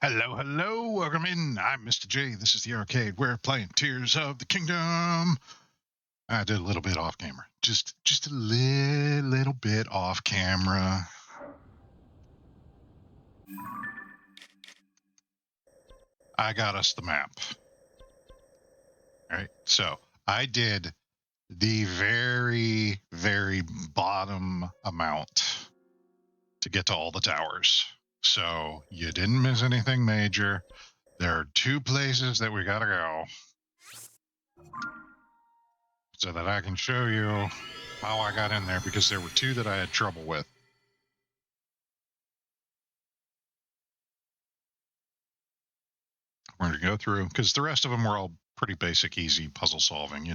Hello, hello, welcome in. I'm Mr. J. This is the arcade. We're playing Tears of the Kingdom. I did a little bit off camera. Just a little bit off camera. I got us the map. All right, so I did the very, very bottom amount to get to all the towers. So you didn't miss anything major. There are two places that we gotta go so that I can show you how I got in there, because there were two that I had trouble with. We're going to go through, because the rest of them were all pretty basic, easy puzzle solving.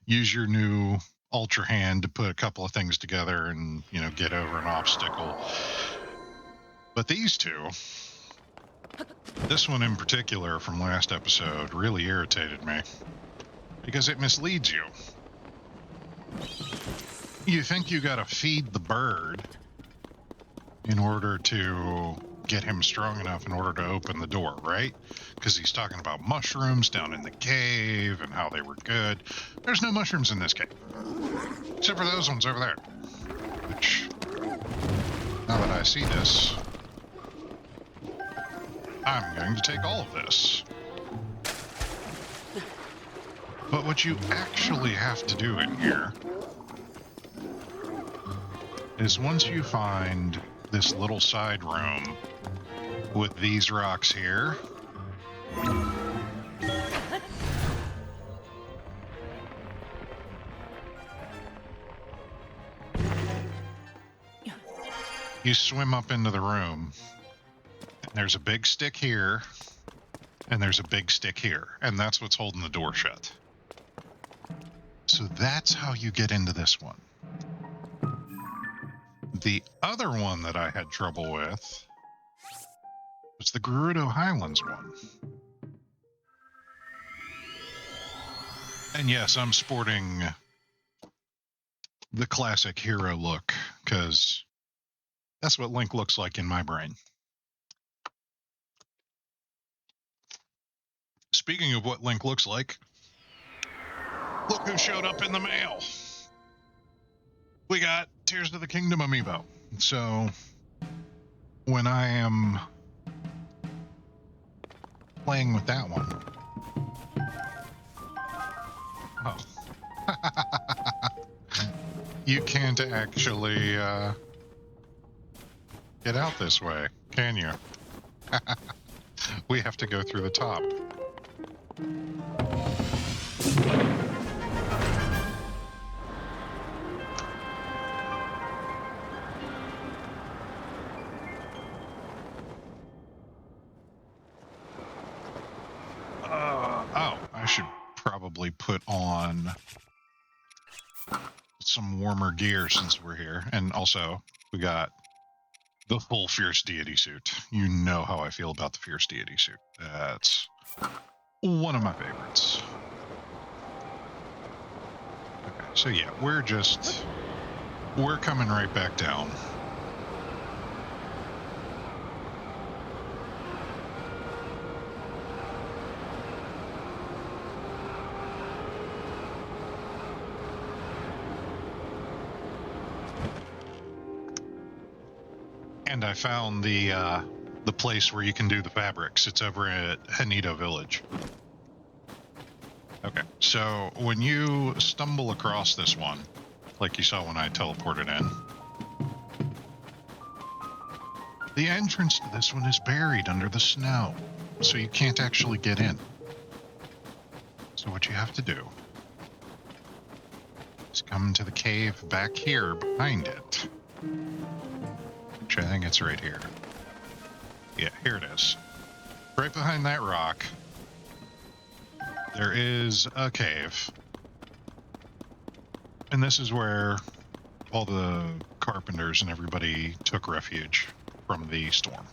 Use your new Ultra Hand to put a couple of things together and, get over an obstacle. But these two, this one in particular from last episode, really irritated me because it misleads you. You think you got to feed the bird in order to get him strong enough in order to open the door, right? Because he's talking about mushrooms down in the cave and how they were good. There's no mushrooms in this cave, except for those ones over there. Which, now that I see this, I'm going to take all of this. But what you actually have to do in here is, once you find this little side room with these rocks here, you swim up into the room, and there's a big stick here, and there's a big stick here, and that's what's holding the door shut. So that's how you get into this one. The other one that I had trouble with was the Gerudo Highlands one. And yes, I'm sporting the classic hero look, because that's what Link looks like in my brain. Speaking of what Link looks like, look who showed up in the mail. We got Tears of the Kingdom amiibo. So when I am playing with that one, you can't actually get out this way, can you? We have to go through the top. I should probably put on some warmer gear since we're here. And also, we got the full Fierce Deity suit. You know how I feel about the Fierce Deity suit. That's one of my favorites. Okay, so yeah, we're coming right back down. And I found the place where you can do the fabrics. It's over at Hanito Village. Okay, so when you stumble across this one, like you saw when I teleported in, the entrance to this one is buried under the snow, so you can't actually get in. So what you have to do is come to the cave back here behind it. Which I think it's right here. Yeah, here it is. Right behind that rock, there is a cave. And this is where all the carpenters and everybody took refuge from the storm.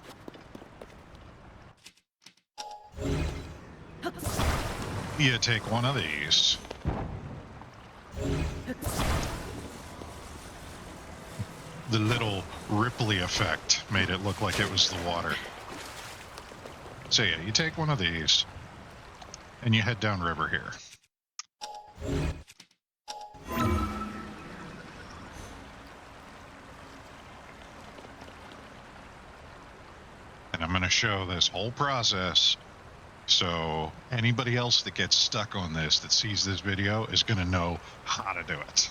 You take one of these. The little ripply effect made it look like it was the water. So yeah, you take one of these and you head downriver here. And I'm going to show this whole process, so anybody else that gets stuck on this, that sees this video, is going to know how to do it.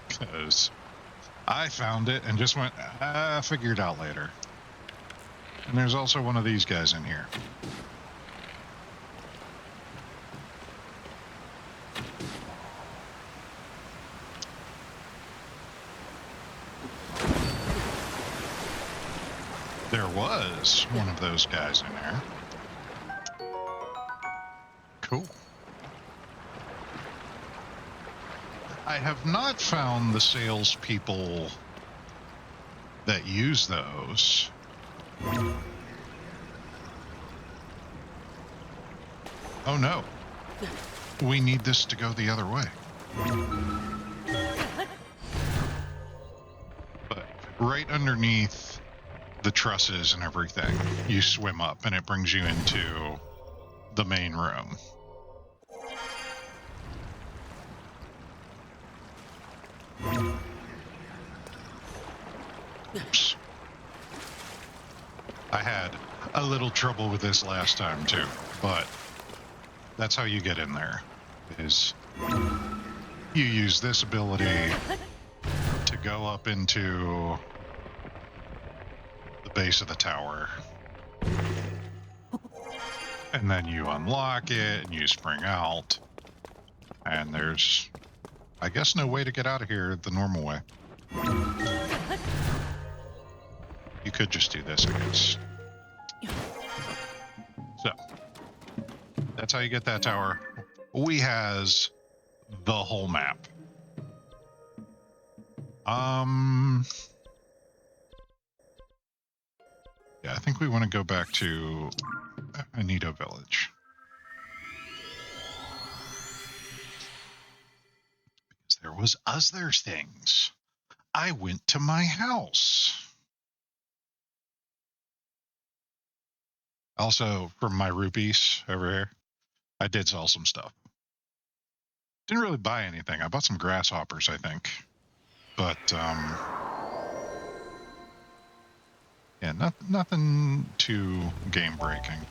Because I found it and just went, figure it out later. And there's also one of these guys in here. There was one of those guys in there. Cool. I have not found the salespeople that use those. Oh no. We need this to go the other way. But right underneath the trusses and everything, you swim up and it brings you into the main room. Oops. I had a little trouble with this last time too, but that's how you get in there, is you use this ability to go up into the base of the tower, and then you unlock it and you spring out, and there's, I guess, no way to get out of here the normal way. You could just do this, I guess. So that's how you get that tower. We has the whole map. Yeah, I think we want to go back to Anito Village. Because there was other things. I went to my house. Also, from my rupees over here, I did sell some stuff. Didn't really buy anything. I bought some grasshoppers, I think. But, yeah, nothing too game-breaking.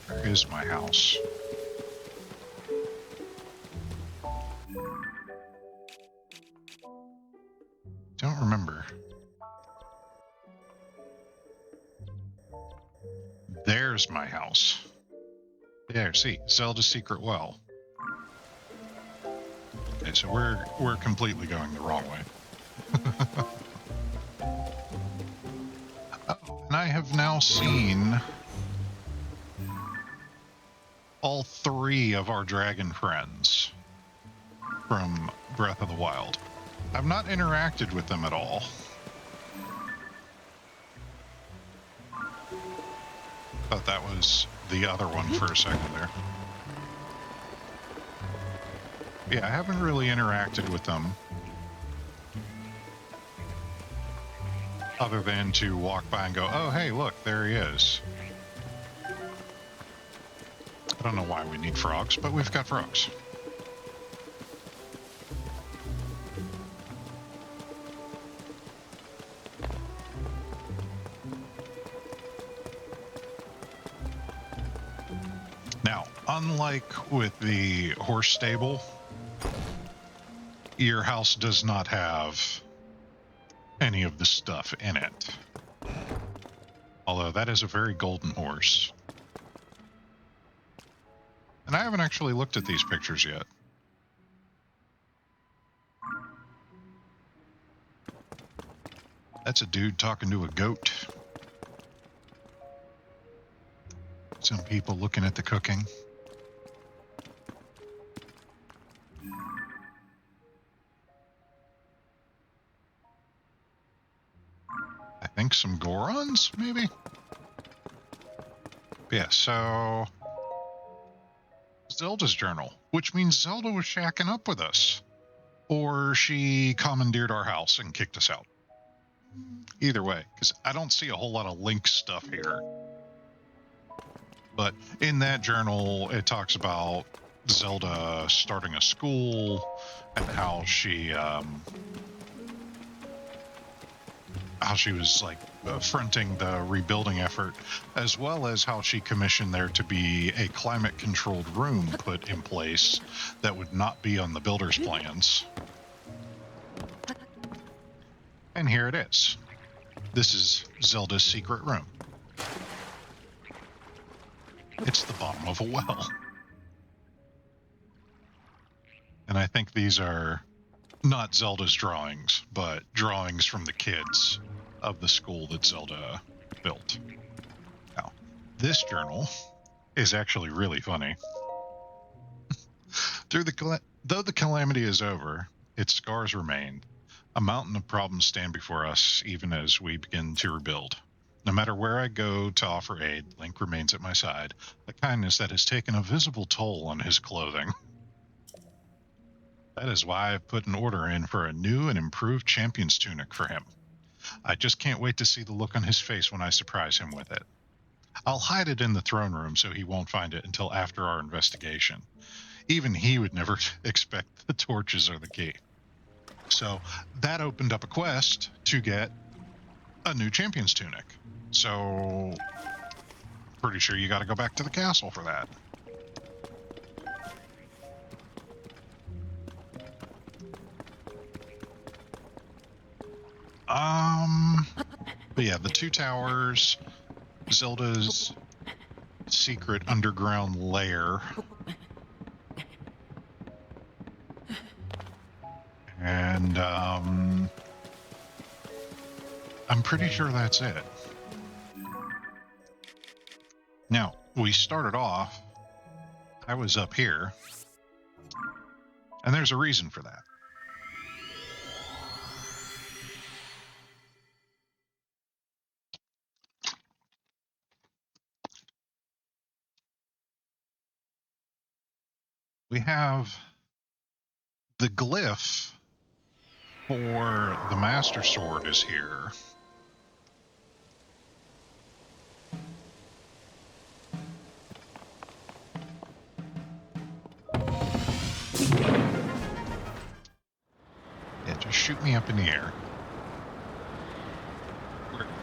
Where is my house? Don't remember. There's my house. There, see, Zelda's secret well. Okay, so we're completely going the wrong way. Oh, and I have now seen all 3 of our dragon friends from Breath of the Wild. I've not interacted with them at all. Thought that was the other one for a second there. Yeah, I haven't really interacted with them, other than to walk by and go, oh, hey, look, there he is. I don't know why we need frogs, but we've got frogs. Now, unlike with the horse stable, your house does not have any of the stuff in it. Although that is a very golden horse. And I haven't actually looked at these pictures yet. That's a dude talking to a goat. Some people looking at the cooking. I think some Gorons, maybe? Yeah, so Zelda's journal, which means Zelda was shacking up with us. Or she commandeered our house and kicked us out. Either way, because I don't see a whole lot of Link stuff here. But in that journal, it talks about Zelda starting a school and how she was like fronting the rebuilding effort, as well as how she commissioned there to be a climate controlled room put in place that would not be on the builder's plans. And here it is. This is Zelda's secret room. It's the bottom of a well. And I think these are not Zelda's drawings, but drawings from the kids of the school that Zelda built. Now, this journal is actually really funny. Though the calamity is over, its scars remain. A mountain of problems stand before us even as we begin to rebuild. No matter where I go to offer aid, Link remains at my side, a kindness that has taken a visible toll on his clothing. That is why I've put an order in for a new and improved champion's tunic for him. I just can't wait to see the look on his face when I surprise him with it. I'll hide it in the throne room so he won't find it until after our investigation. Even he would never expect the torches are the key. So that opened up a quest to get a new champion's tunic. So pretty sure you got to go back to the castle for that. But yeah, the two towers, Zelda's secret underground lair, and I'm pretty sure that's it. Now, we started off, I was up here, and there's a reason for that. We have the glyph for the Master Sword is here. Yeah, just shoot me up in the air.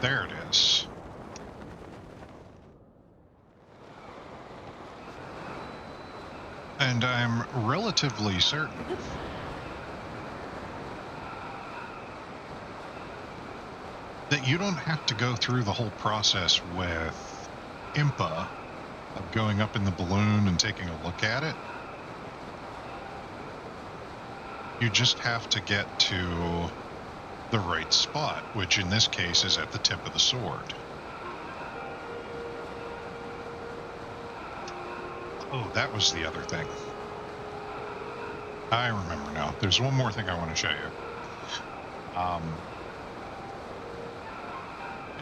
There it is. And I'm relatively certain that you don't have to go through the whole process with Impa of going up in the balloon and taking a look at it. You just have to get to the right spot, which in this case is at the tip of the sword. Oh, that was the other thing. I remember now. There's one more thing I want to show you.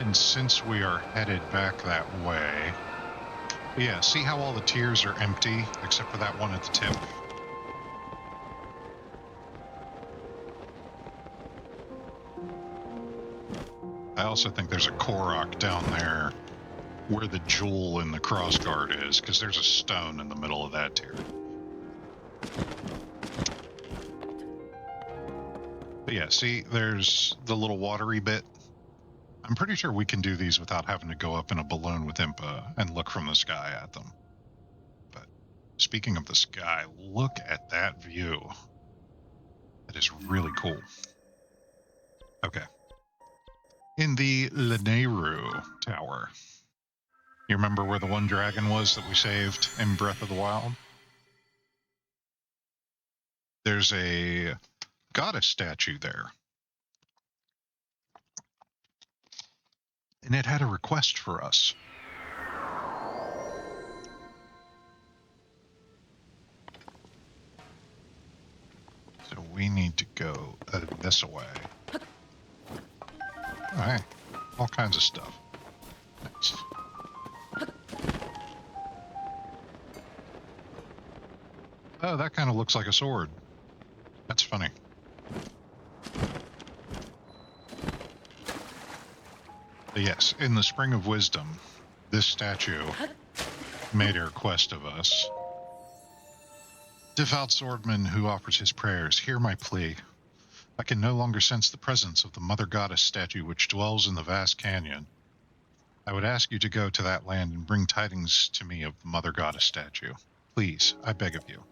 And since we are headed back that way, yeah, see how all the tiers are empty except for that one at the tip? I also think there's a Korok down there where the jewel in the crossguard is, because there's a stone in the middle of that tier. But yeah, see, there's the little watery bit. I'm pretty sure we can do these without having to go up in a balloon with Impa and look from the sky at them. But speaking of the sky, look at that view. That is really cool. Okay. In the Lanayru Tower. You remember where the one dragon was that we saved in Breath of the Wild? There's a goddess statue there. And it had a request for us. So we need to go this way. Alright, all kinds of stuff. Nice. Oh, that kind of looks like a sword. That's funny. But yes, in the Spring of Wisdom, this statue made a request of us. Devout swordman who offers his prayers, hear my plea. I can no longer sense the presence of the Mother Goddess statue which dwells in the vast canyon. I would ask you to go to that land and bring tidings to me of the Mother Goddess statue. Please, I beg of you.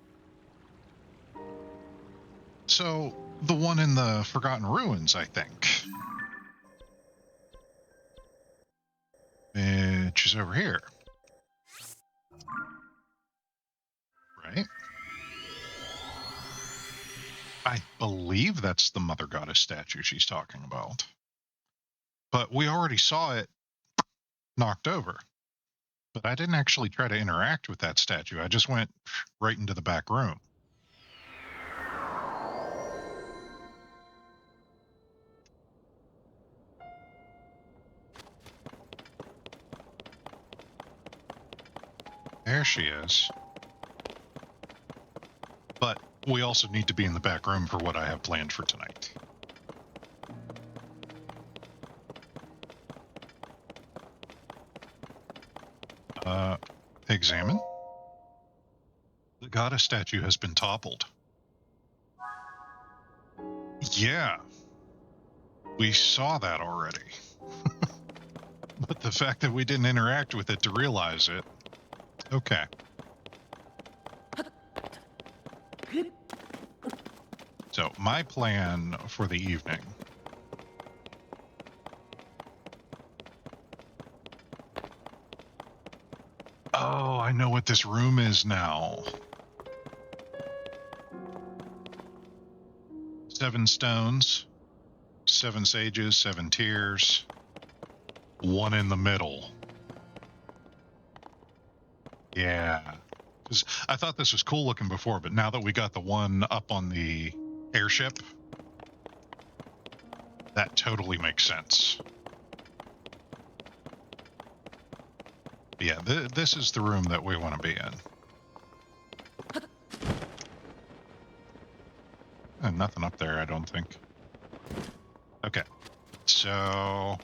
So, the one in the Forgotten Ruins, I think. Which is over here. Right? I believe that's the Mother Goddess statue she's talking about. But we already saw it knocked over. But I didn't actually try to interact with that statue. I just went right into the back room. There she is. But we also need to be in the back room for what I have planned for tonight. Examine. The goddess statue has been toppled. Yeah. We saw that already. But the fact that we didn't interact with it to realize it. Okay. So, my plan for the evening. Oh, I know what this room is now. 7 stones, 7 sages, 7 tears, 1 in the middle. Yeah. Because I thought this was cool looking before, but now that we got the one up on the airship, that totally makes sense. Yeah, this is the room that we want to be in. And nothing up there, I don't think. Okay, so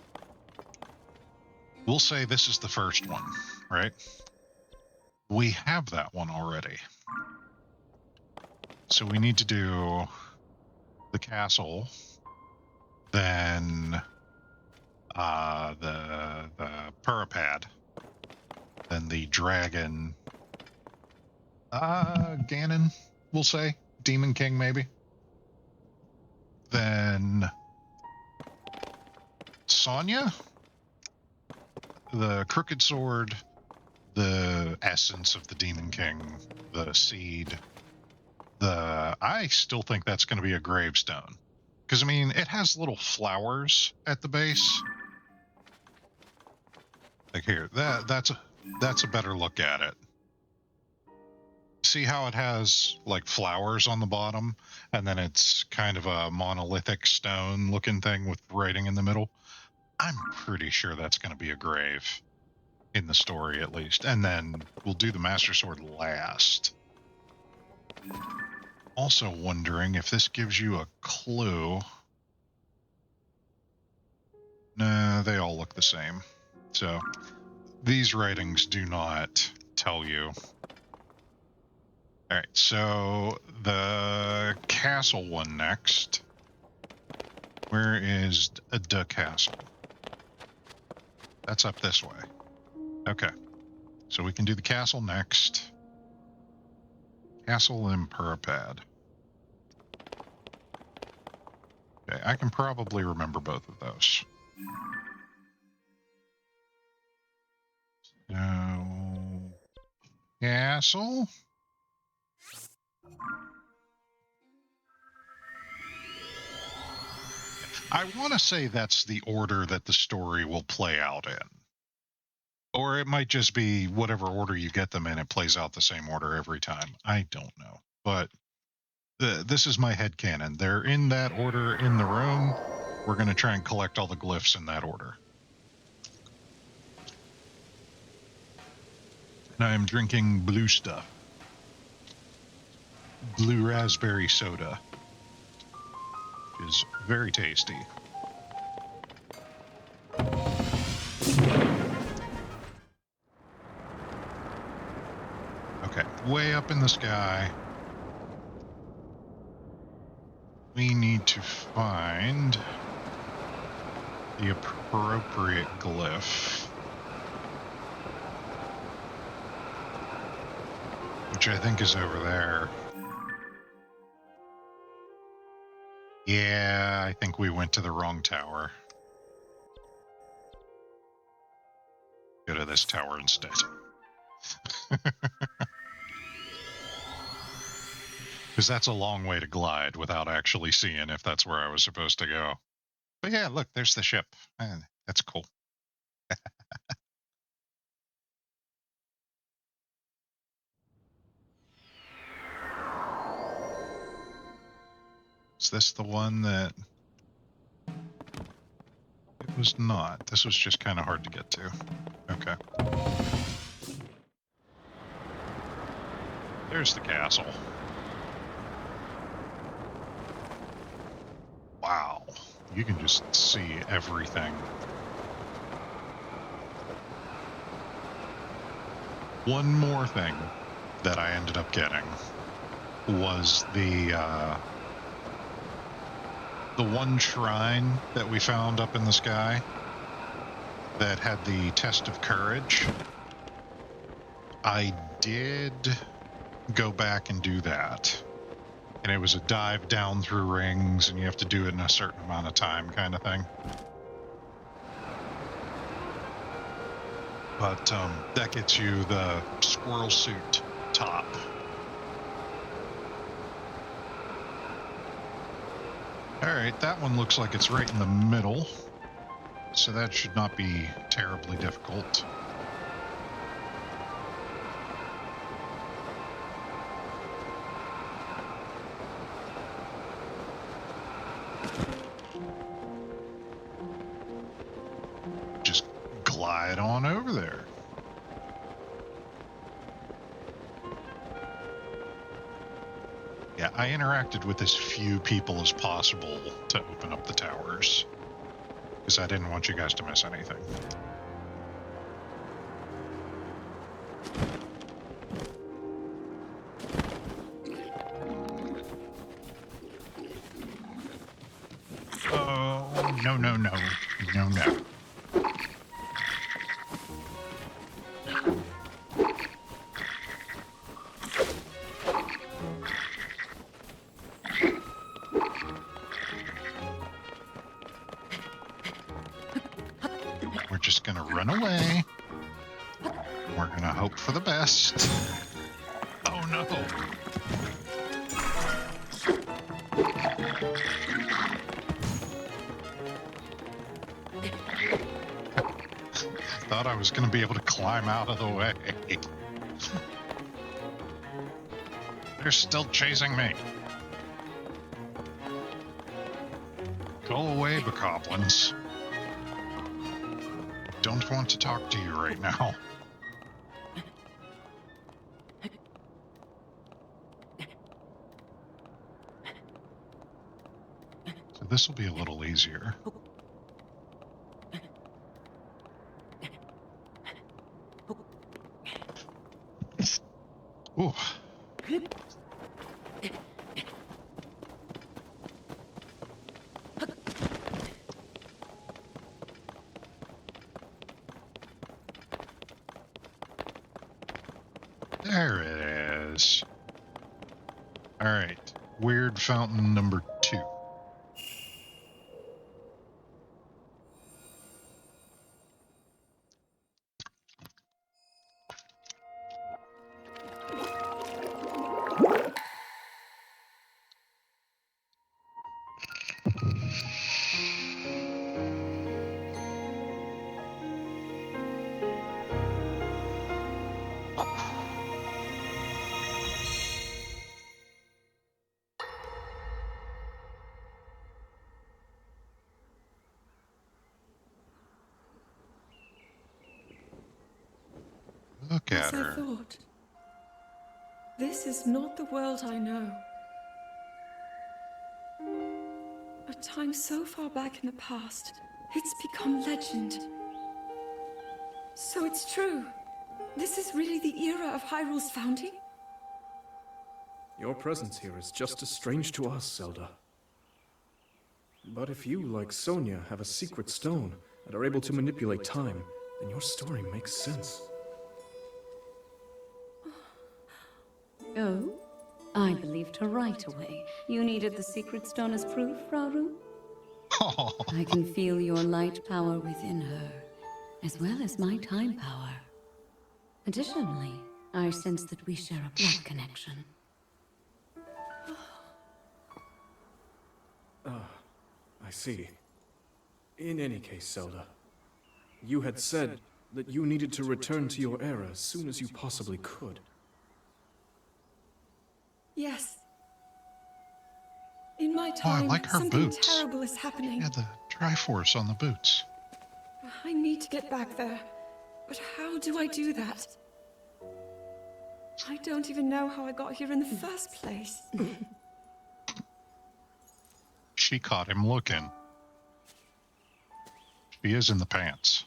we'll say this is the first one, right? We have that one already. So we need to do the castle, then the Purapad, then the dragon, Ganon, we'll say, Demon King maybe. Then Sonya, the Crooked Sword, the essence of the Demon King, the seed. I still think that's going to be a gravestone. Because, I mean, it has little flowers at the base. Like here, that's a better look at it. See how it has, like, flowers on the bottom? And then it's kind of a monolithic stone-looking thing with writing in the middle? I'm pretty sure that's going to be a grave. In the story, at least. And then we'll do the Master Sword last. Also wondering if this gives you a clue. Nah, they all look the same. So, these writings do not tell you. Alright, so the castle one next. Where is the castle? That's up this way. Okay, so we can do the castle next. Castle in Purapad. Okay, I can probably remember both of those. So, castle. I want to say that's the order that the story will play out in. Or it might just be whatever order you get them in, it plays out the same order every time. I don't know. But this is my headcanon. They're in that order in the room. We're going to try and collect all the glyphs in that order. And I am drinking blue stuff. Blue raspberry soda. Which is very tasty. way up in the sky. We need to find the appropriate glyph, which I think is over there. Yeah, I think we went to the wrong tower. Go to this tower instead. Because that's a long way to glide without actually seeing if that's where I was supposed to go. But yeah, look, there's the ship. That's cool. Is this the one that... It was not. This was just kind of hard to get to. Okay. There's the castle. Wow. You can just see everything. One more thing that I ended up getting was the one shrine that we found up in the sky that had the test of courage. I did go back and do that. And it was a dive down through rings, and you have to do it in a certain amount of time kind of thing. But that gets you the squirrel suit top. Alright, that one looks like it's right in the middle. So that should not be terribly difficult. Just glide on over there. Yeah, I interacted with as few people as possible to open up the towers, because I didn't want you guys to miss anything. Oh, no, no, no. No, no. We're just gonna run away. We're gonna hope for the best. Oh no. Thought I was gonna be able to climb out of the way. They're still chasing me. Go away, bokoblins. Don't want to talk to you right now. So this will be a little easier. Ooh. There it is. All right. Weird fountain number 2. Look at As I her. thought, this is not the world I know. A time so far back in the past, it's become legend. So it's true. This is really the era of Hyrule's founding? Your presence here is just as strange to us, Zelda. But if you, like Sonia, have a secret stone and are able to manipulate time, then your story makes sense. Oh? I believed her right away. You needed the secret stone as proof, Rauru? I can feel your light power within her, as well as my time power. Additionally, I sense that we share a blood connection. I see. In any case, Zelda, you had said that you needed to return to your era as soon as you possibly could. Yes. In my Oh, I time, like her something boots. terrible is happening. Yeah, the Triforce on the boots. I need to get back there. But how do I do that? I don't even know how I got here in the first place. She caught him looking. She is in the pants.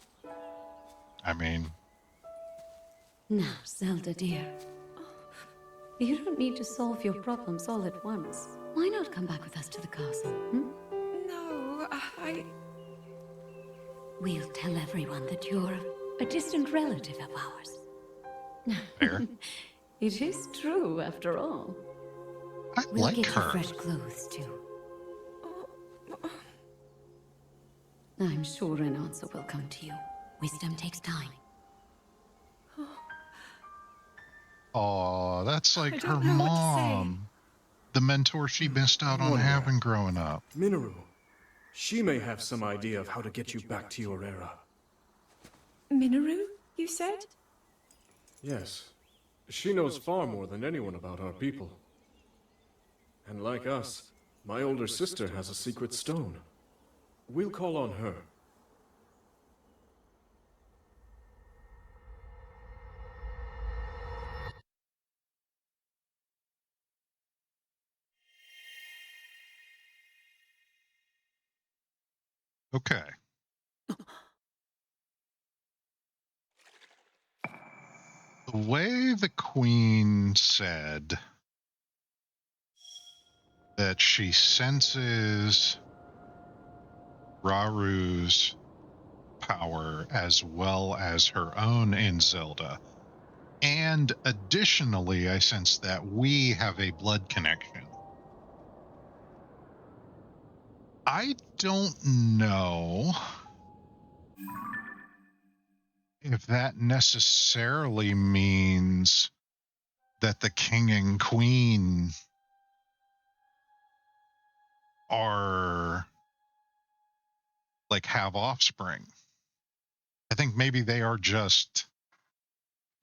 I mean... Now, Zelda dear, you don't need to solve your problems all at once. Why not come back with us to the castle, hmm? No, We'll tell everyone that you're a distant relative of ours. Fair. It is true, after all. I We'll like get you her. fresh clothes, too. I'm sure an answer will come to you. Wisdom takes time. Oh, that's like I her don't know what to say. mom. The mentor she missed out on Wonder. having growing up. Minoru, she may have some idea of how to get you back to your era. Minoru, you said? Yes. She knows far more than anyone about our people. And like us, my older sister has a secret stone. We'll call on her. Okay. The way the queen said that she senses Raru's power as well as her own in Zelda. And additionally, I sense that we have a blood connection. I don't know if that necessarily means that the king and queen are like have offspring. I think maybe they are just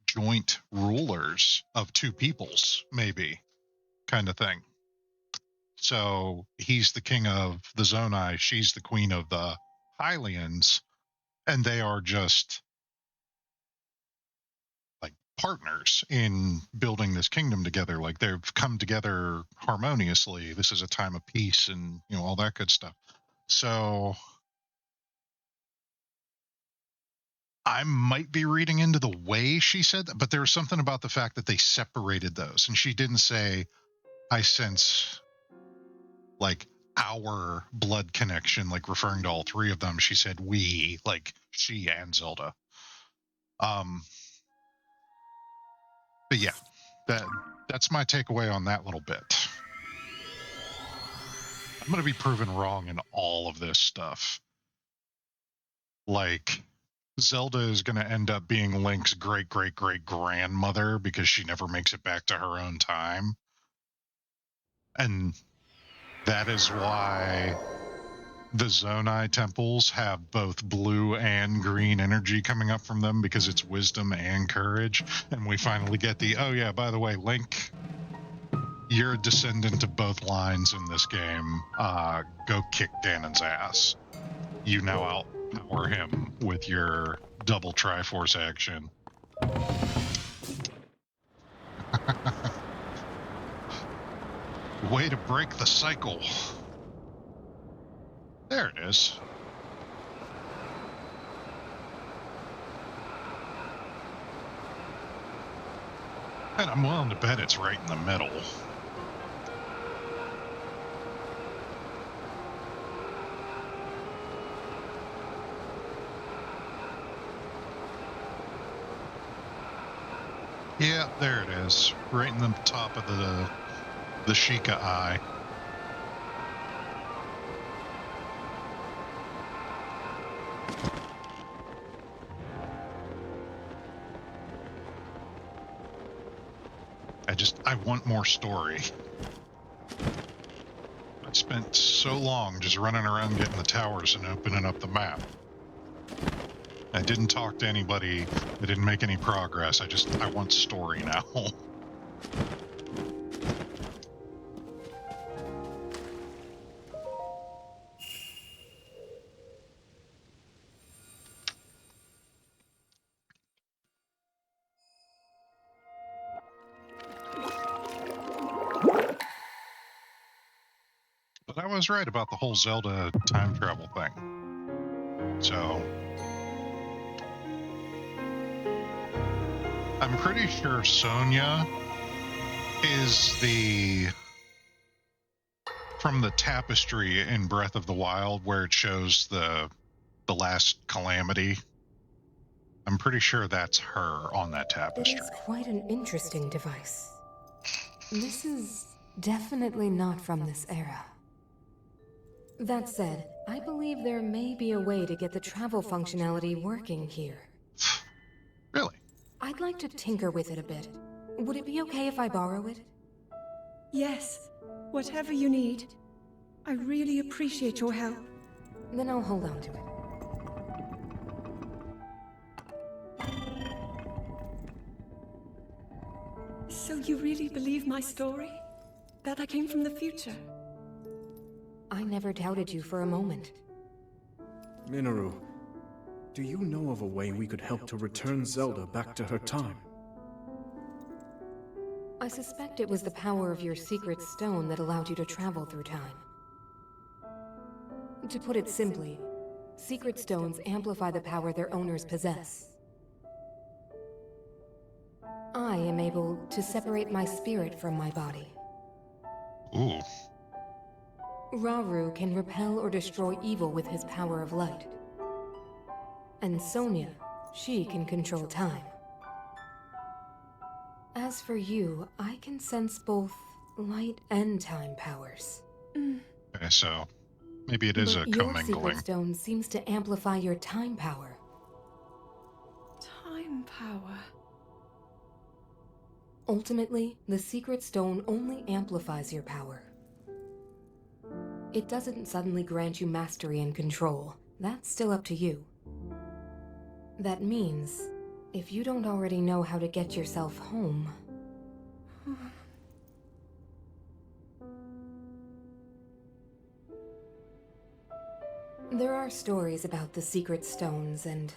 joint rulers of two peoples, maybe, kind of thing. So he's the king of the Zonai, she's the queen of the Hylians, and they are just like partners in building this kingdom together. Like they've come together harmoniously. This is a time of peace and, you know, all that good stuff. So I might be reading into the way she said that, but there was something about the fact that they separated those. And she didn't say, I sense like our blood connection, like referring to all three of them. She said we, like she and Zelda. But yeah, that's my takeaway on that little bit. I'm going to be proven wrong in all of this stuff. Like, Zelda is going to end up being Link's great-great-great-grandmother because she never makes it back to her own time. And that is why the Zonai temples have both blue and green energy coming up from them, because it's wisdom and courage. And we finally get the, oh yeah, by the way, Link, you're a descendant of both lines in this game. Go kick Ganon's ass. You now outpower him with your double Triforce action. Way to break the cycle. There it is. And I'm willing to bet it's right in the middle. Yeah, there it is. Right in the top of the Sheikah eye. I want more story. I spent so long just running around getting the towers and opening up the map. I didn't talk to anybody. I didn't make any progress. I want story now. But I was right about the whole Zelda time travel thing. So I'm pretty sure Sonia is from the tapestry in Breath of the Wild where it shows the last calamity. I'm pretty sure that's her on that tapestry. It is quite an interesting device. This is definitely not from this era. That said, I believe there may be a way to get the travel functionality working here. Really? I'd like to tinker with it a bit. Would it be okay if I borrow it? Yes, whatever you need. I really appreciate your help. Then I'll hold on to it. So you really believe my story? That I came from the future? I never doubted you for a moment. Minoru, do you know of a way we could help to return Zelda back to her time? I suspect it was the power of your secret stone that allowed you to travel through time. To put it simply, secret stones amplify the power their owners possess. I am able to separate my spirit from my body. Ooh. Rauru can repel or destroy evil with his power of light. And Sonia, she can control time. As for you, I can sense both light and time powers. Okay, so maybe it is But a your secret commingling. stone seems to amplify your time power. Time power. Ultimately, the secret stone only amplifies your power. It doesn't suddenly grant you mastery and control. That's still up to you. That means, if you don't already know how to get yourself home... There are stories about the secret stones and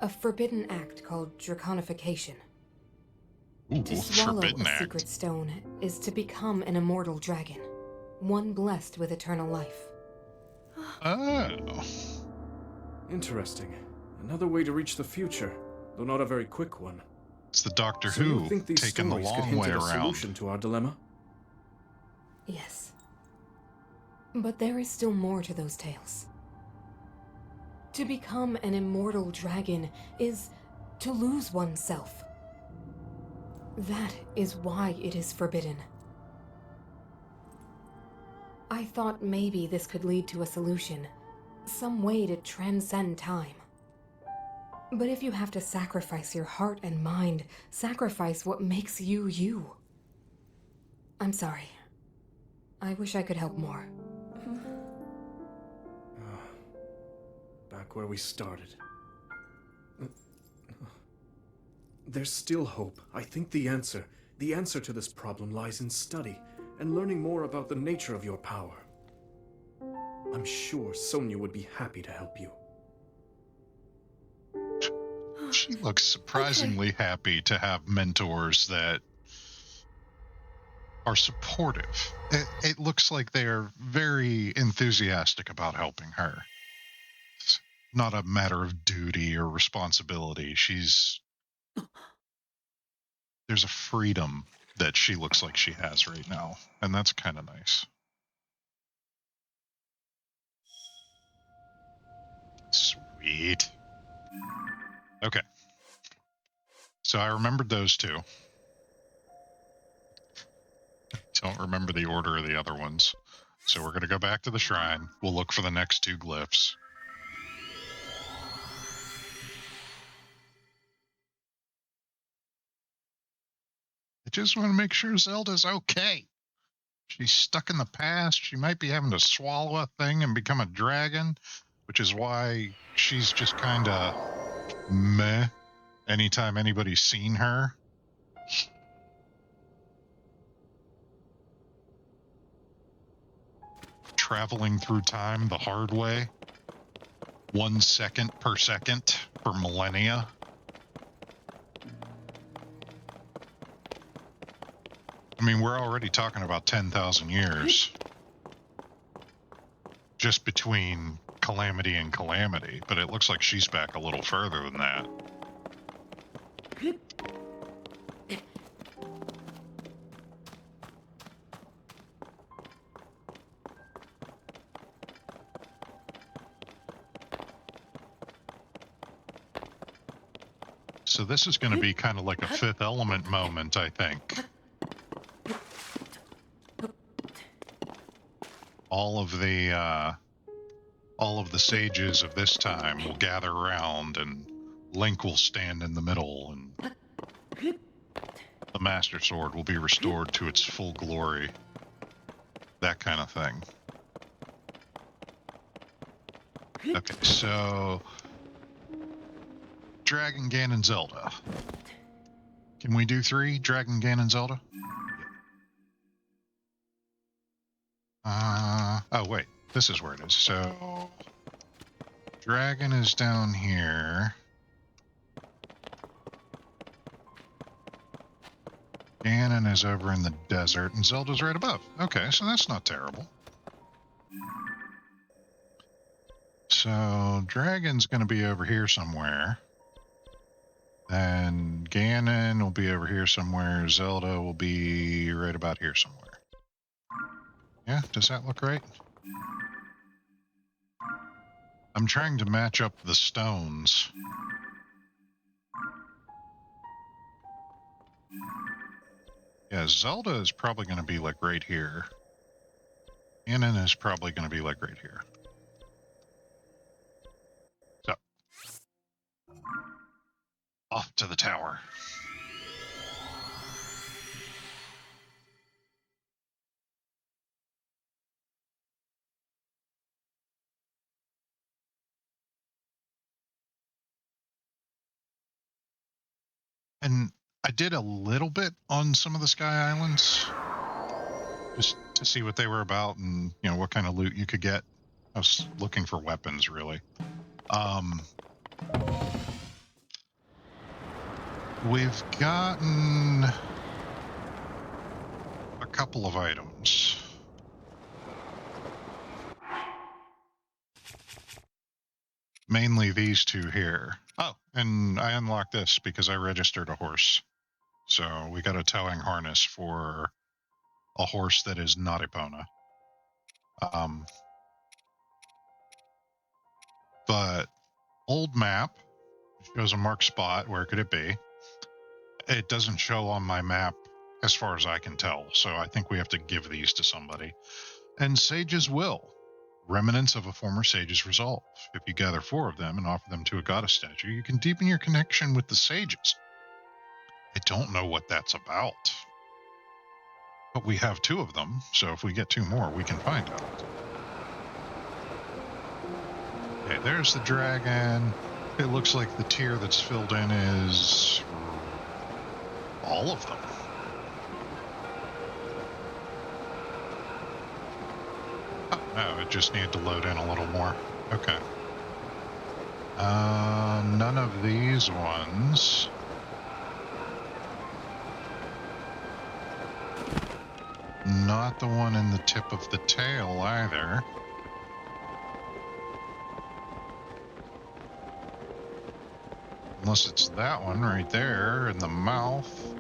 a forbidden act called draconification. Ooh, To swallow forbidden a act. secret stone is to become an immortal dragon, one blessed with eternal life. Oh. Interesting. Another way to reach the future, though not a very quick one. It's the Doctor So you Who think these taking the stories could long hint way at a around. solution to our dilemma? Yes. But there is still more to those tales. To become an immortal dragon is to lose oneself. That is why it is forbidden. I thought maybe this could lead to a solution, some way to transcend time. But if you have to sacrifice your heart and mind, sacrifice what makes you you. I'm sorry. I wish I could help more. Back where we started. There's still hope. I think the answer to this problem lies in study and learning more about the nature of your power. I'm sure Sonia would be happy to help you. She looks surprisingly happy to have mentors that are supportive. It looks like they're very enthusiastic about helping her. It's not a matter of duty or responsibility. There's a freedom that she looks like she has right now, and that's kind of nice. Sweet. Okay. So I remembered those two. Don't remember the order of the other ones. So we're going to go back to the shrine. We'll look for the next 2 glyphs. I just want to make sure Zelda's okay. She's stuck in the past. She might be having to swallow a thing and become a dragon, which is why she's just kind of meh anytime anybody's seen her. Traveling through time the hard way. 1 second per second for millennia. I mean, we're already talking about 10,000 years. Just between calamity and calamity, but it looks like she's back a little further than that. So this is going to be kind of like a Fifth Element moment, I think. All of the sages of this time will gather around, and Link will stand in the middle, and the Master Sword will be restored to its full glory. That kind of thing. Okay, so Dragon, Ganon, Zelda. Can we do 3? Dragon, Ganon, Zelda? Oh wait, this is where it is. So Dragon is down here. Ganon is over in the desert, and Zelda's right above. Okay, so that's not terrible. So Dragon's going to be over here somewhere. Then Ganon will be over here somewhere. Zelda will be right about here somewhere. Yeah, does that look right? I'm trying to match up the stones. Yeah, Zelda is probably going to be like right here. Ganon is probably going to be like right here. So, off to the tower. And I did a little bit on some of the Sky Islands, just to see what they were about and, you know, what kind of loot you could get. I was looking for weapons, really. We've gotten a couple of items. Mainly these 2 here. Oh, and I unlocked this because I registered a horse. So we got a towing harness for a horse that is not Epona. But old map shows a marked spot. Where could it be? It doesn't show on my map as far as I can tell. So I think we have to give these to somebody. And sages will. Remnants of a former sage's resolve. If you gather 4 of them and offer them to a goddess statue, you can deepen your connection with the sages. I don't know what that's about. But we have 2 of them, so if we get 2 more, we can find out. Okay, there's the dragon. It looks like the tier that's filled in is all of them. Oh, no, it just needed to load in a little more. Okay. None of these ones. Not the one in the tip of the tail either. Unless it's that one right there in the mouth.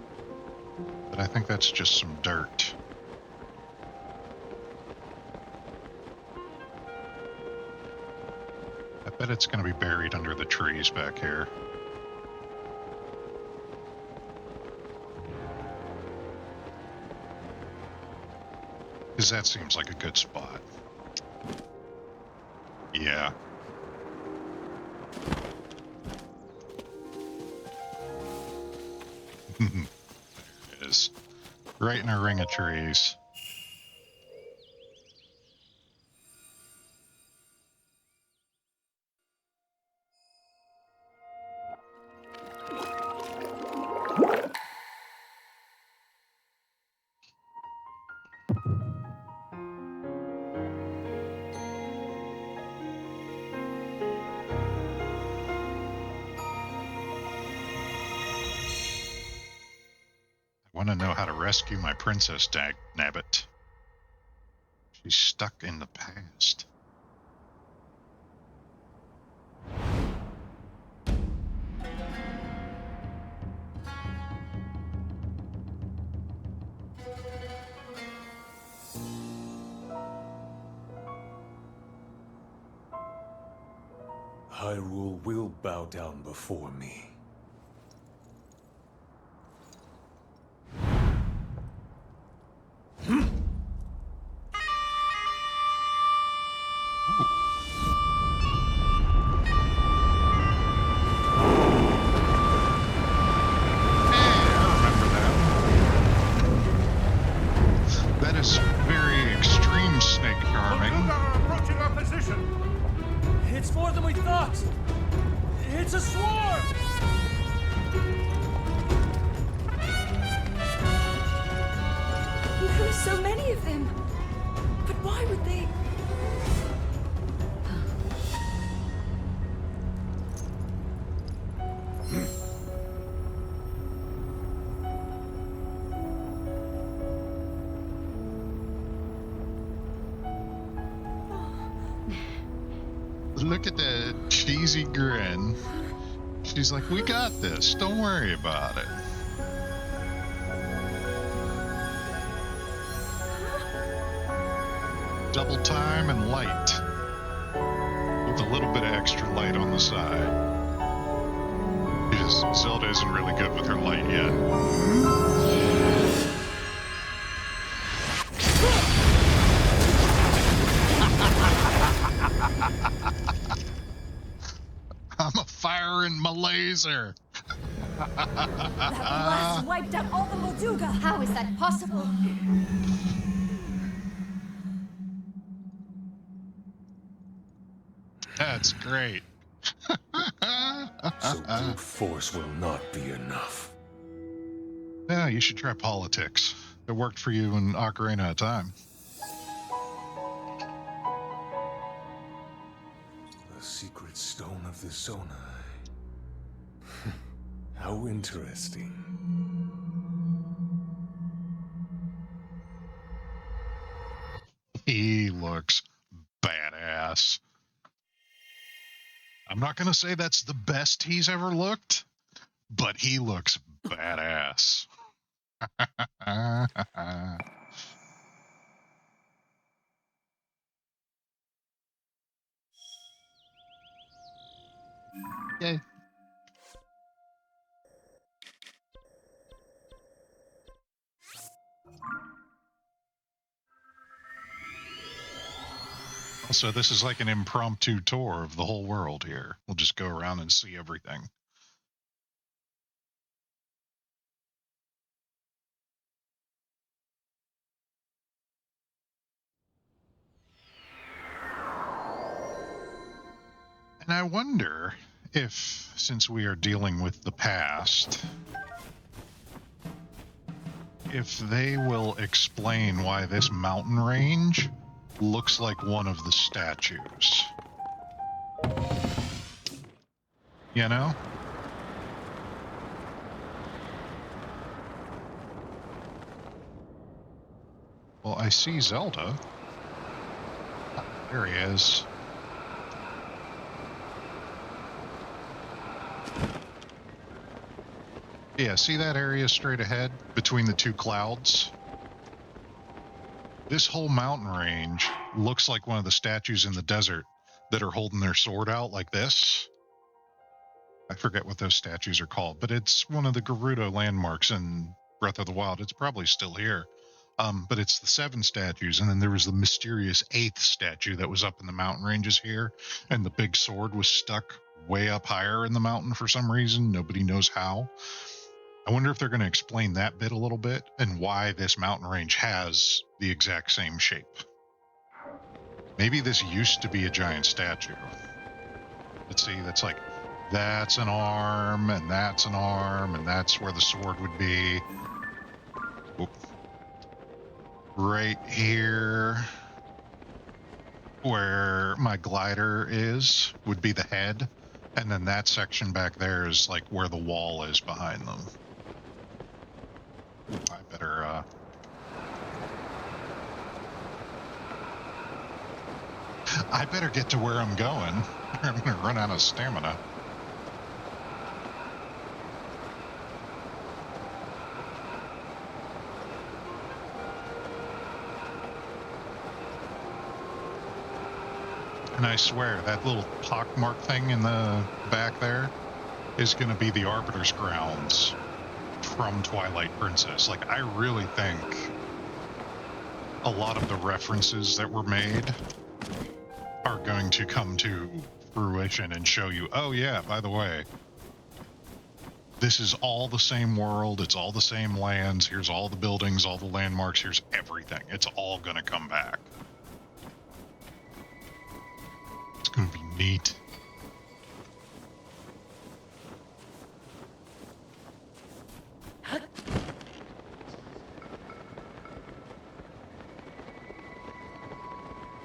But I think that's just some dirt. I bet it's going to be buried under the trees back here. Because that seems like a good spot. Yeah. There it is. Right in a ring of trees. I want to know how to rescue my princess, Nabbit. She's stuck in the past. Hyrule will bow down before me. It's more than we thought! It's a swarm! There are so many of them. But why would they? Look at that cheesy grin. She's like, we got this. Don't worry about it. Double time and light. With a little bit of extra light on the side. Because Zelda isn't really good with her light yet. I'm a firing my laser. That blast wiped out all the Molduga. How is that possible? That's great. So brute force will not be enough. Yeah, you should try politics. It worked for you in Ocarina of Time. The secret stone of the Zonai. How interesting. He looks badass. I'm not going to say that's the best he's ever looked, but he looks badass. Yay. So this is like an impromptu tour of the whole world here. We'll just go around and see everything. And I wonder if, since we are dealing with the past, if they will explain why this mountain range looks like one of the statues. You know? Well, I see Zelda. There he is. Yeah, see that area straight ahead between the two clouds? This whole mountain range looks like one of the statues in the desert that are holding their sword out like this. I forget what those statues are called, but it's one of the Gerudo landmarks in Breath of the Wild. It's probably still here. But it's the 7 statues, and then there was the mysterious 8th statue that was up in the mountain ranges here, and the big sword was stuck way up higher in the mountain for some reason. Nobody knows how. I wonder if they're going to explain that bit a little bit and why this mountain range has the exact same shape. Maybe this used to be a giant statue. Let's see, that's an arm, and that's an arm, and that's where the sword would be. Oop. Right here, where my glider is, would be the head, and then that section back there is like where the wall is behind them. I better get to where I'm going, or I'm gonna run out of stamina. And I swear, that little pockmark thing in the back there is going to be the Arbiter's grounds from Twilight Princess. Like, I really think a lot of the references that were made are going to come to fruition and show you, oh yeah, by the way, this is all the same world, it's all the same lands, here's all the buildings, all the landmarks, here's everything. It's all going to come back. It's going to be neat.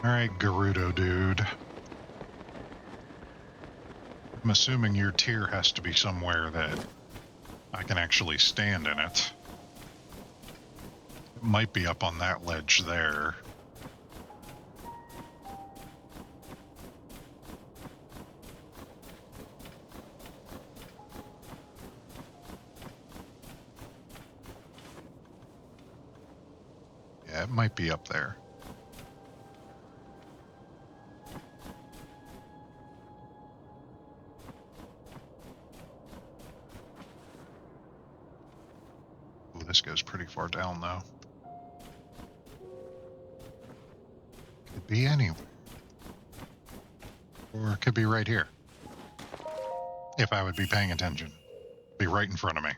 Alright, Gerudo dude. I'm assuming your tier has to be somewhere that I can actually stand in it. It might be up on that ledge there. Yeah, it might be up there. Ooh, this goes pretty far down, though. Could be anywhere. Or it could be right here. If I would be paying attention. Be right in front of me.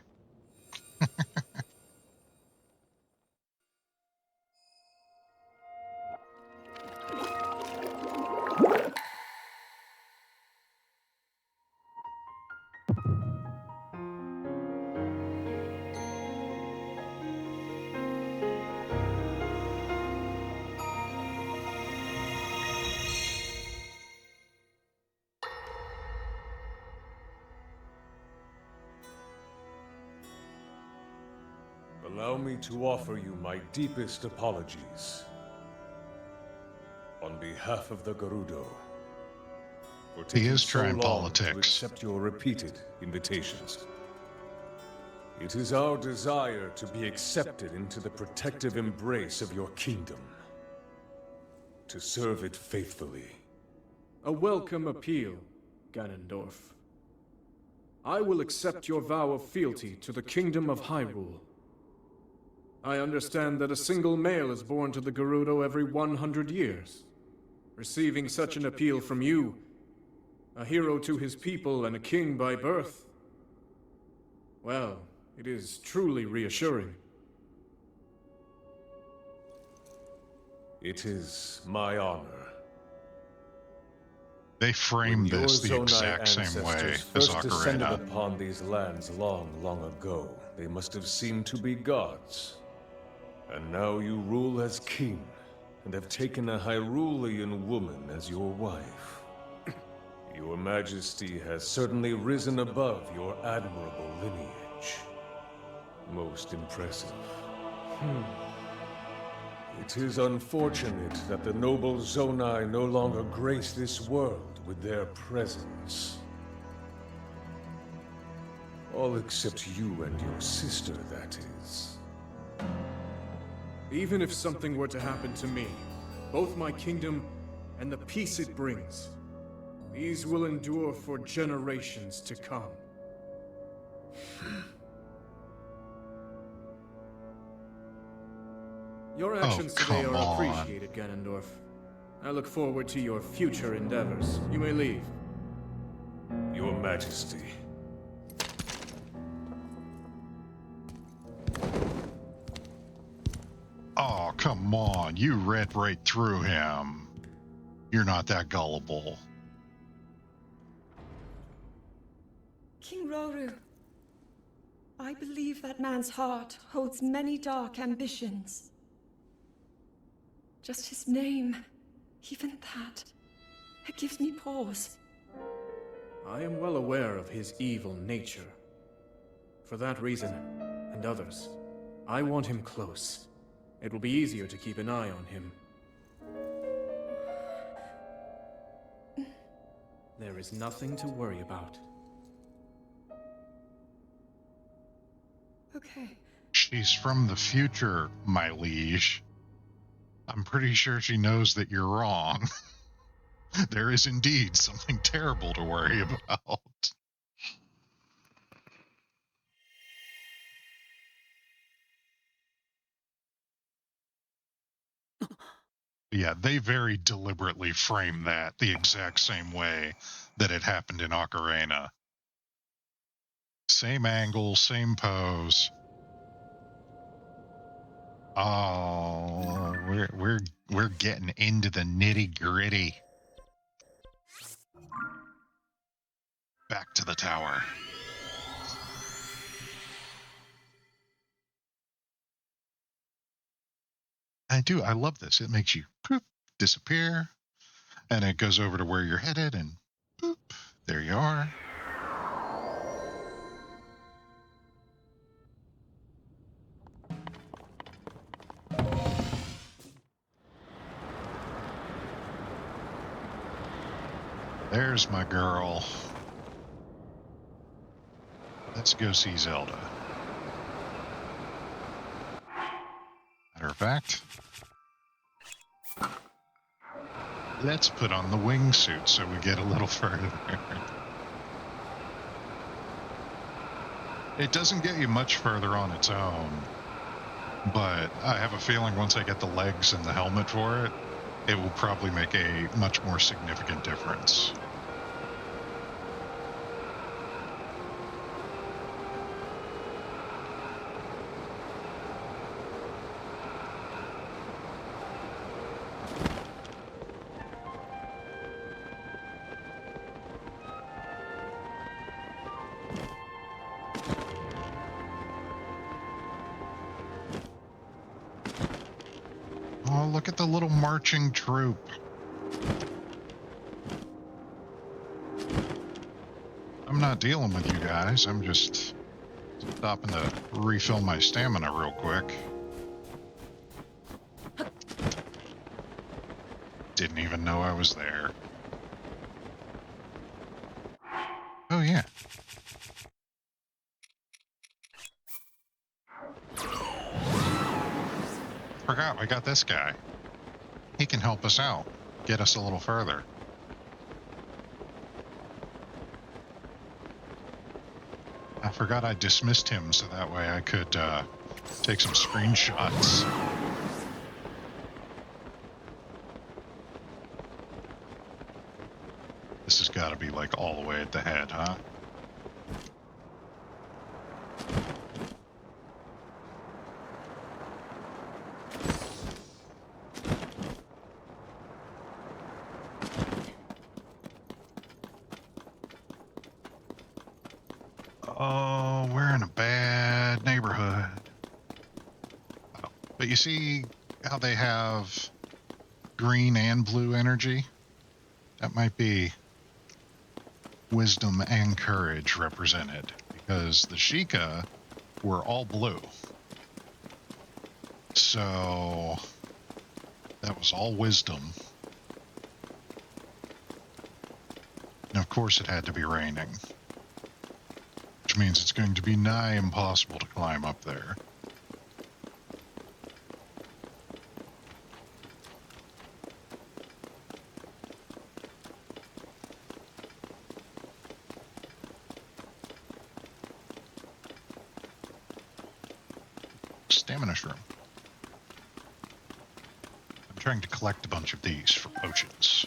Allow me to offer you my deepest apologies. On behalf of the Gerudo, for taking is so trying long politics. to accept your repeated invitations. It is our desire to be accepted into the protective embrace of your kingdom. To serve it faithfully. A welcome appeal, Ganondorf. I will accept your vow of fealty to the kingdom of Hyrule. I understand that a single male is born to the Gerudo every 100 years. Receiving such an appeal from you, a hero to his people and a king by birth, well, it is truly reassuring. It is my honor. They framed When this the your exact Zonai same way ancestors as first descended Ocarina. upon these lands long, long ago, they must have seemed to be gods. And now you rule as king, and have taken a Hyrulean woman as your wife. Your Majesty has certainly risen above your admirable lineage. Most impressive. It is unfortunate that the noble Zonai no longer grace this world with their presence. All except you and your sister, that is. Even if something were to happen to me, both my kingdom and the peace it brings, these will endure for generations to come. Your actions today are appreciated, Ganondorf. I look forward to your future endeavors. You may leave. Your Majesty. Oh, come on. You read right through him. You're not that gullible. King Roru, I believe that man's heart holds many dark ambitions. Just his name, even that, it gives me pause. I am well aware of his evil nature. For that reason, and others, I want him close. It will be easier to keep an eye on him. There is nothing to worry about. Okay. She's from the future, my liege. I'm pretty sure she knows that you're wrong. There is indeed something terrible to worry about. Yeah, they very deliberately frame that the exact same way that it happened in Ocarina. Same angle, same pose. Oh, we're getting into the nitty-gritty. Back to the tower. I love this. It makes you poof, disappear, and it goes over to where you're headed, and boop, there you are. There's my girl. Let's go see Zelda. Matter of fact, let's put on the wingsuit so we get a little further. It doesn't get you much further on its own, but I have a feeling once I get the legs and the helmet for it, it will probably make a much more significant difference. Oh, look at the little marching troop. I'm not dealing with you guys. I'm just stopping to refill my stamina real quick. Didn't even know I was there. Oh, yeah. Forgot we got this guy. He can help us out, get us a little further. I forgot I dismissed him so that way I could take some screenshots. This has got to be like all the way at the head, huh? Oh, we're in a bad neighborhood. But you see how they have green and blue energy? That might be wisdom and courage represented, because the Sheikah were all blue. So that was all wisdom. And of course it had to be raining, which means it's going to be nigh impossible to climb up there. Stamina shroom. trying to collect a bunch of these for potions.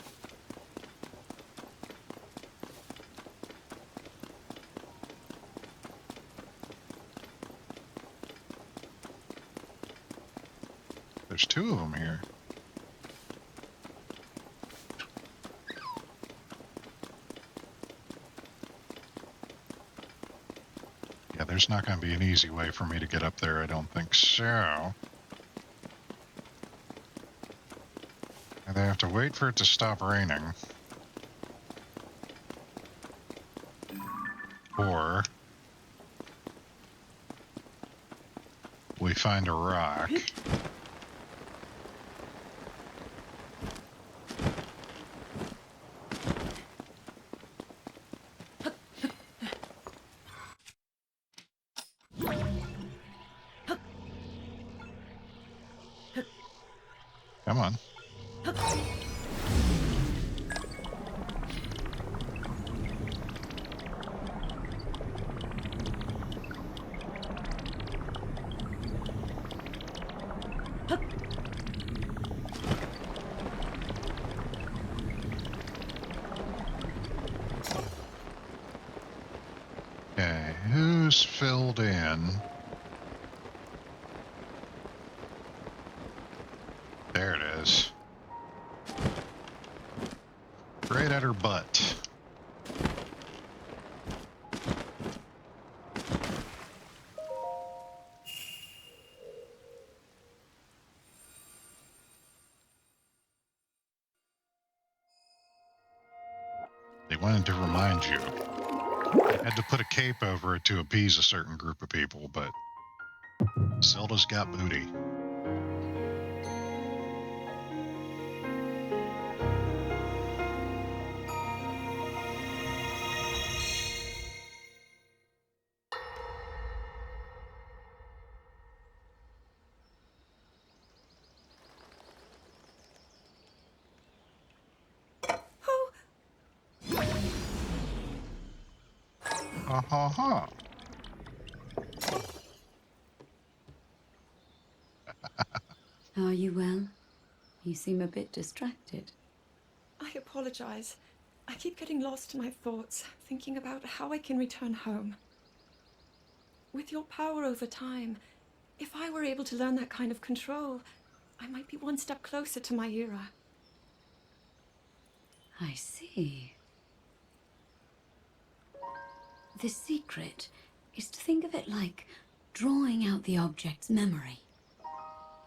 There's 2 of them here. Yeah, there's not going to be an easy way for me to get up there, I don't think so. And I have to wait for it to stop raining. Or we find a rock. Come on. Okay, who's filled in? There it is. Right at her butt. They wanted to remind you. I had to put a cape over it to appease a certain group of people, but Zelda's got booty. Ha ha ha. Are you well? You seem a bit distracted. I apologize. I keep getting lost in my thoughts, thinking about how I can return home. With your power over time, if I were able to learn that kind of control, I might be one step closer to my era. I see. The secret is to think of it like drawing out the object's memory.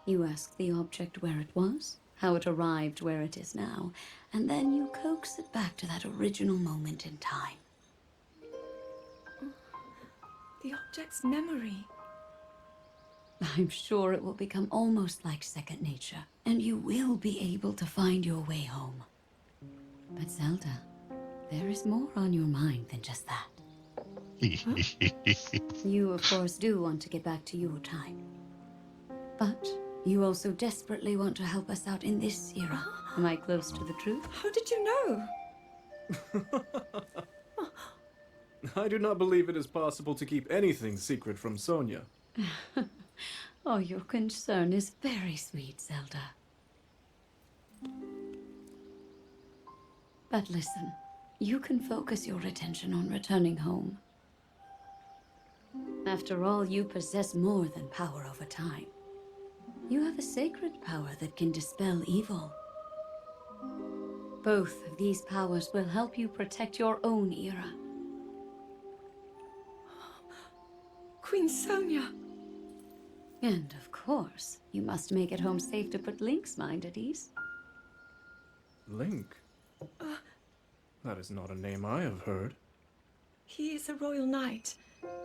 You ask the object where it was, how it arrived where it is now, and then you coax it back to that original moment in time. The object's memory. I'm sure it will become almost like second nature, and you will be able to find your way home. But Zelda, there is more on your mind than just that. You, of course, do want to get back to your time. But you also desperately want to help us out in this era. Am I close to the truth? How did you know? I do not believe it is possible to keep anything secret from Sonia. Oh, your concern is very sweet, Zelda. But listen, you can focus your attention on returning home. After all, you possess more than power over time. You have a sacred power that can dispel evil. Both of these powers will help you protect your own era. Queen Sonia. And of course, you must make it home safe to put Link's mind at ease. Link? That is not a name I have heard. He is a royal knight.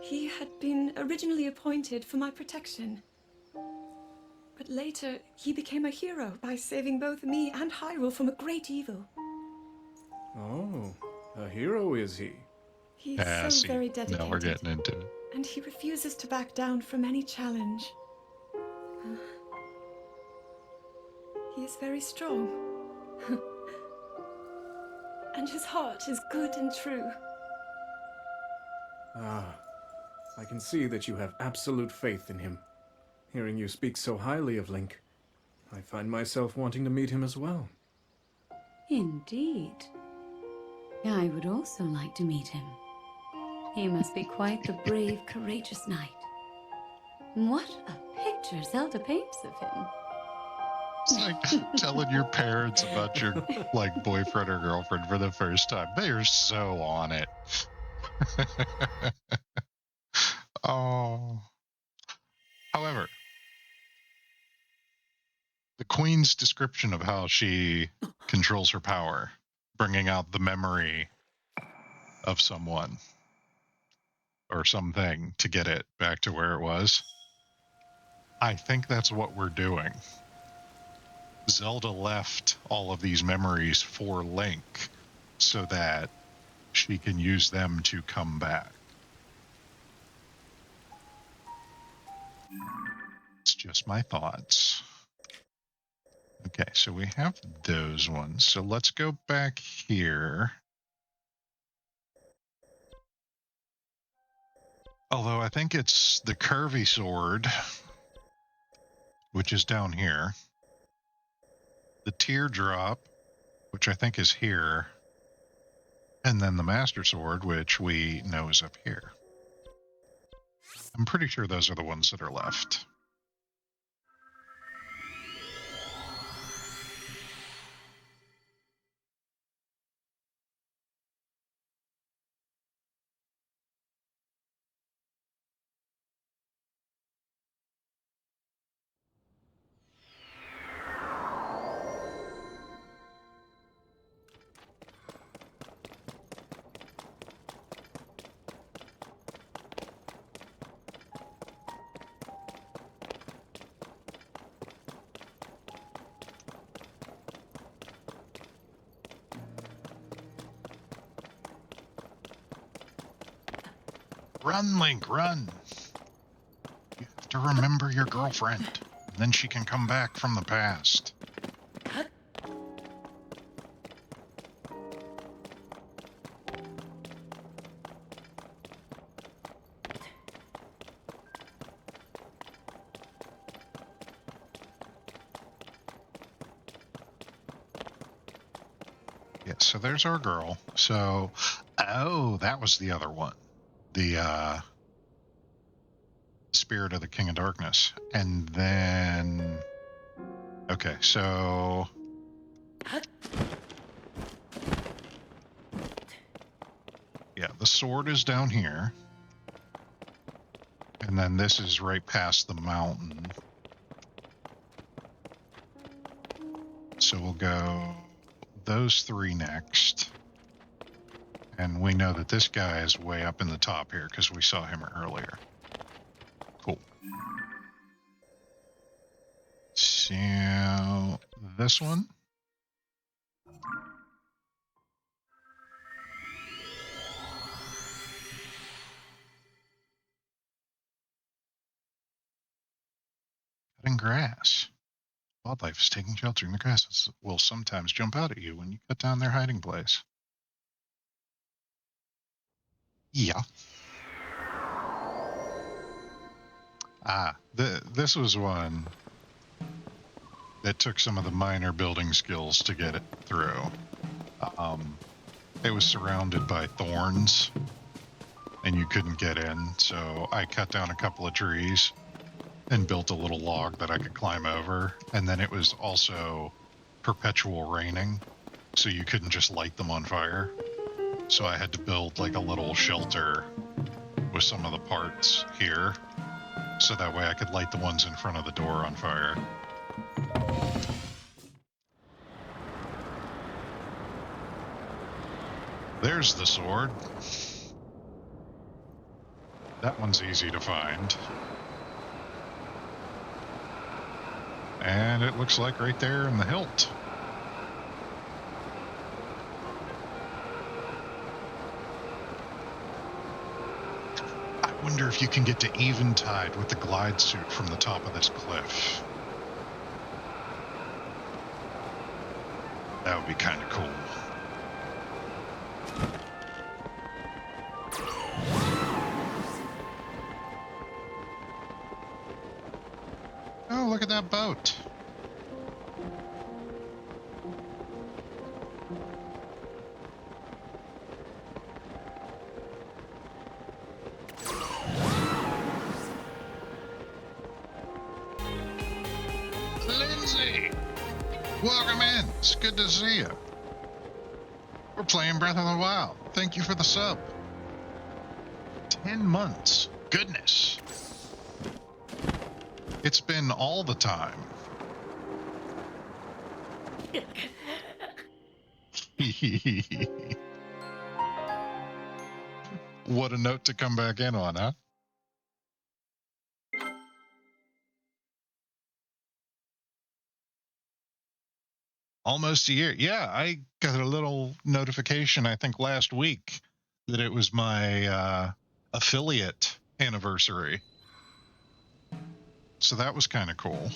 He had been originally appointed for my protection. But later, he became a hero by saving both me and Hyrule from a great evil. Oh, a hero is he? He's so very dedicated. Now we're getting into it. And he refuses to back down from any challenge. He is very strong. And his heart is good and true. Ah, I can see that you have absolute faith in him. Hearing you speak so highly of Link, I find myself wanting to meet him as well. Indeed. I would also like to meet him. He must be quite the brave, courageous knight. What a picture Zelda paints of him. It's like telling your parents about your like boyfriend or girlfriend for the first time. They are so on it. Oh. However, the queen's description of how she controls her power, bringing out the memory of someone or something to get it back to where it was. I think that's what we're doing. Zelda left all of these memories for Link so that she can use them to come back. It's just my thoughts. Okay, so we have those ones. So let's go back here. Although I think it's the curvy sword, which is down here. The teardrop, which I think is here. And then the master sword, which we know is up here. I'm pretty sure those are the ones that are left. Run, Link, run! You have to remember your girlfriend, and then she can come back from the past. Yeah, so there's our girl. So, oh, that was the other one. The Spirit of the King of Darkness. And then, okay, so yeah, the sword is down here. And then this is right past the mountain. So we'll go those three next. And we know that this guy is way up in the top here because we saw him earlier. Cool. So this one. Cutting grass. Wildlife is taking shelter in the grass. Will sometimes jump out at you when you cut down their hiding place. Yeah. This was one that took some of the minor building skills to get it through. It was surrounded by thorns, and you couldn't get in, so I cut down a couple of trees and built a little log that I could climb over, and then it was also perpetual raining, so you couldn't just light them on fire. So I had to build like a little shelter with some of the parts here, so that way I could light the ones in front of the door on fire. There's the sword. That one's easy to find. And it looks like right there in the hilt. I wonder if you can get to Eventide with the glide suit from the top of this cliff. That would be kind of cool. Oh, look at that boat. It's good to see you. We're playing Breath of the Wild. Thank you for the sub. 10 months. Goodness. It's been all the time. What a note to come back in on, huh? Almost a year. Yeah, I got a little notification, I think last week, that it was my affiliate anniversary. So that was kind of cool.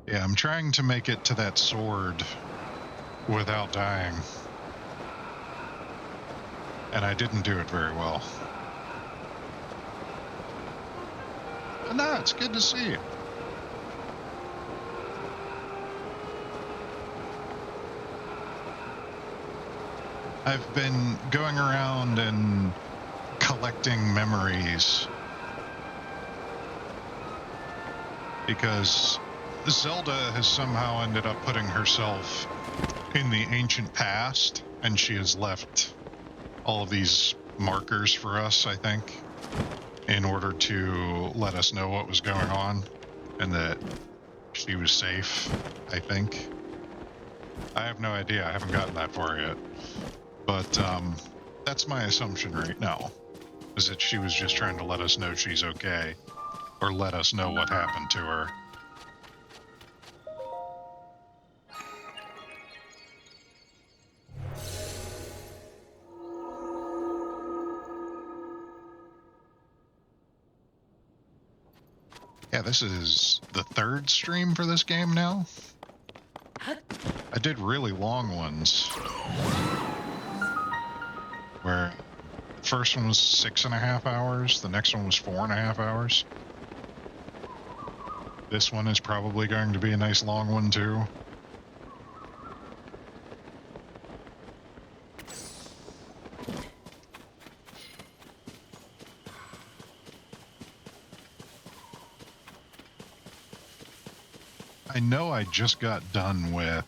Yeah, I'm trying to make it to that sword without dying. And I didn't do it very well. But no, it's good to see you. I've been going around and collecting memories because Zelda has somehow ended up putting herself in the ancient past, and she has left all of these markers for us, I think, in order to let us know what was going on and that she was safe, I think. I have no idea. I haven't gotten that far yet. But that's my assumption right now, is that she was just trying to let us know she's okay, or let us know what happened to her. Yeah, this is the third stream for this game now. I did really long ones, where the first one was 6.5 hours, the next one was 4.5 hours. This one is probably going to be a nice long one too. I know I just got done with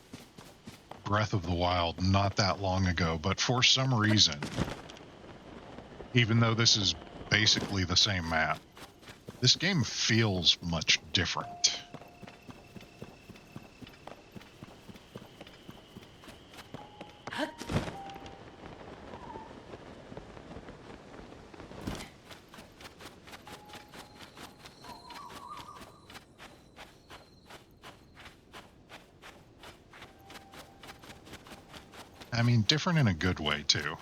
Breath of the Wild not that long ago, but for some reason, even though this is basically the same map, this game feels much different. I mean, different in a good way, too.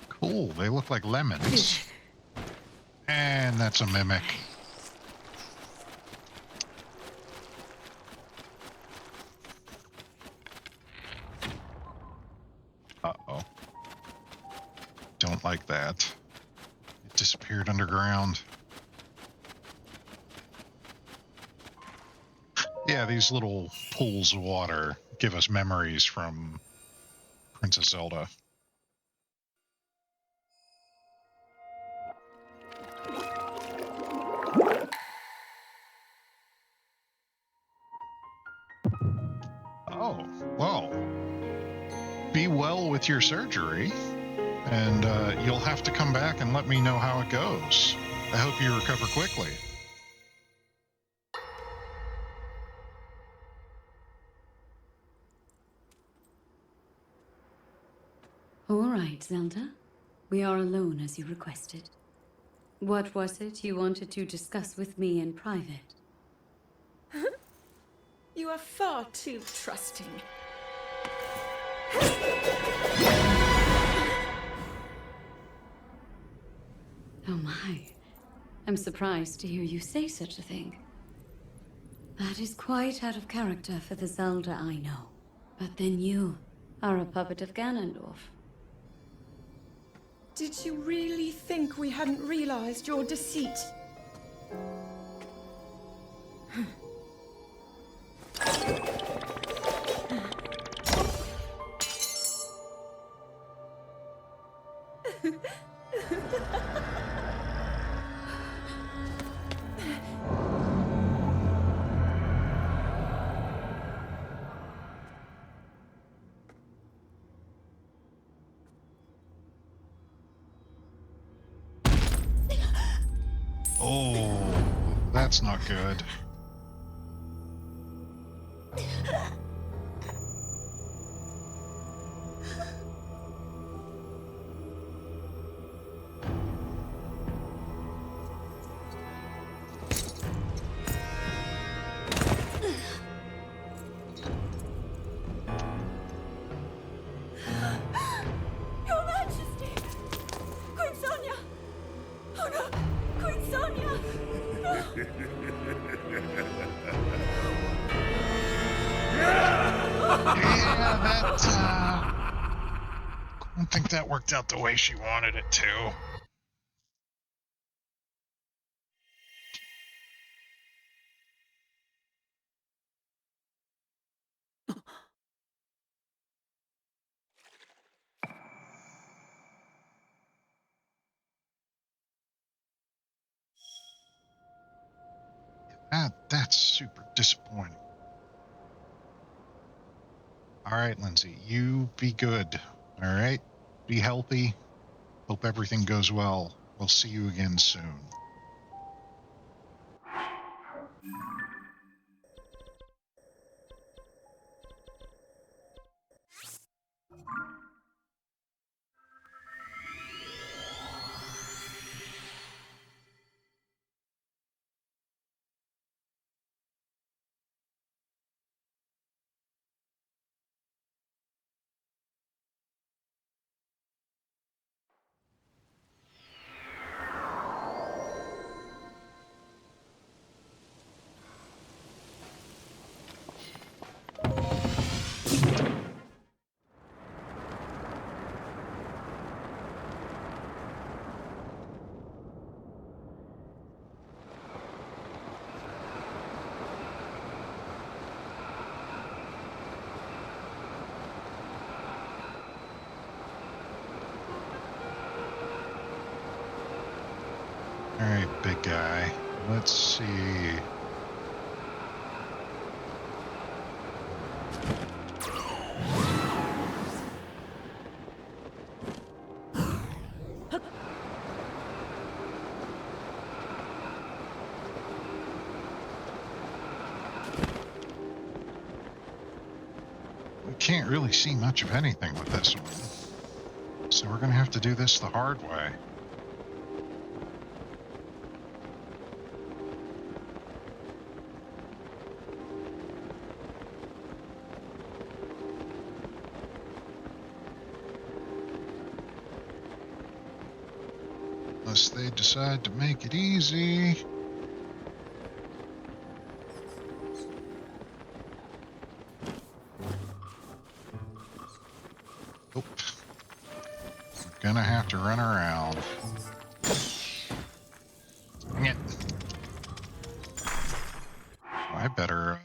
Cool, they look like lemons. And that's a mimic. Uh-oh. Don't like that. It disappeared underground. Yeah, these little pools of water give us memories from Princess Zelda. Oh, well. Be well with your surgery, and you'll have to come back and let me know how it goes. I hope you recover quickly. All right, Zelda. We are alone as you requested. What was it you wanted to discuss with me in private? You are far too trusting. Oh my. I'm surprised to hear you say such a thing. That is quite out of character for the Zelda I know. But then you are a puppet of Ganondorf. Did you really think we hadn't realized your deceit? Oh, that's not good. Your Majesty! Queen Sonia! Oh no! Queen Sonia! Yeah, that, I don't think that worked out the way she wanted it to. That's super disappointing. All right, Lindsay, you be good. All right? Be healthy. Hope everything goes well. We'll see you again soon. All right, big guy. Let's see. We can't really see much of anything with this one. So we're going to have to do this the hard way. Unless they decide to make it easy. Nope. We're gonna have to run around. Dang it. Oh, I better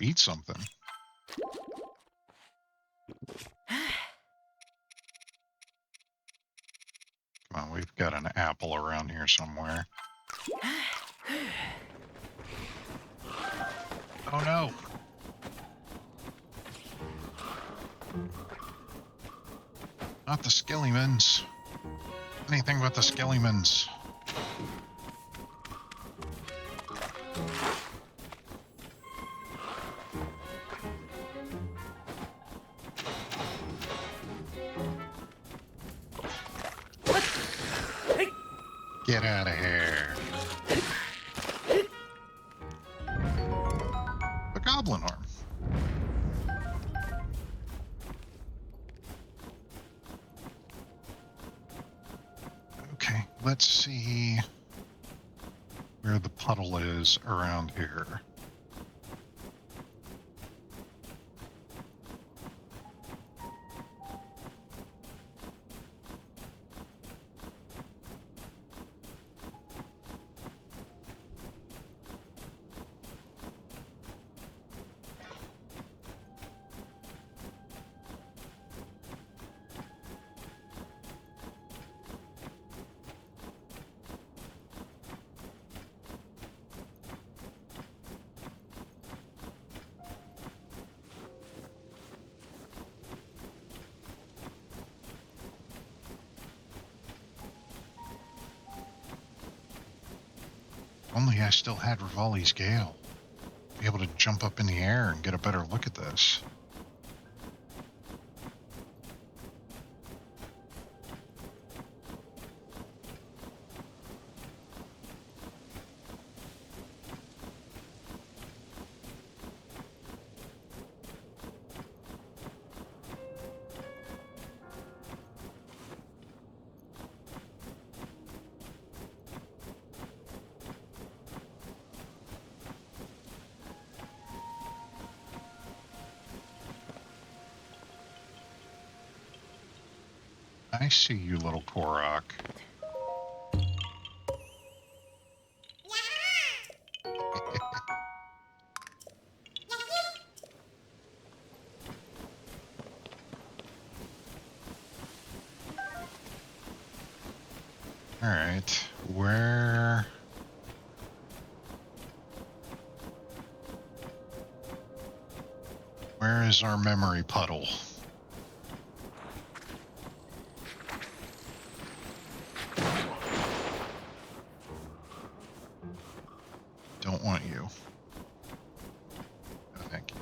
eat something. Come on, we've got an apple around here somewhere. Oh no! Not the skellymans. Anything but the skellymans. Get out of here. The goblin arm. Okay, let's see where the puddle is around here. Only I still had Rivali's Gale. Be able to jump up in the air and get a better look at this. I see you, little Korok. All right, where is our memory puddle? Don't want you. No, thank you.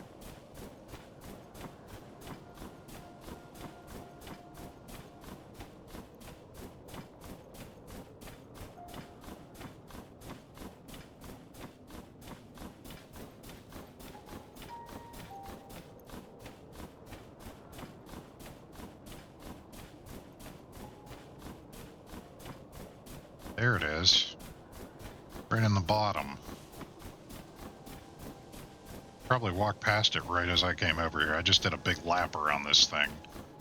There it is. Right in the bottom. Probably walked past it right as I came over here. I just did a big lap around this thing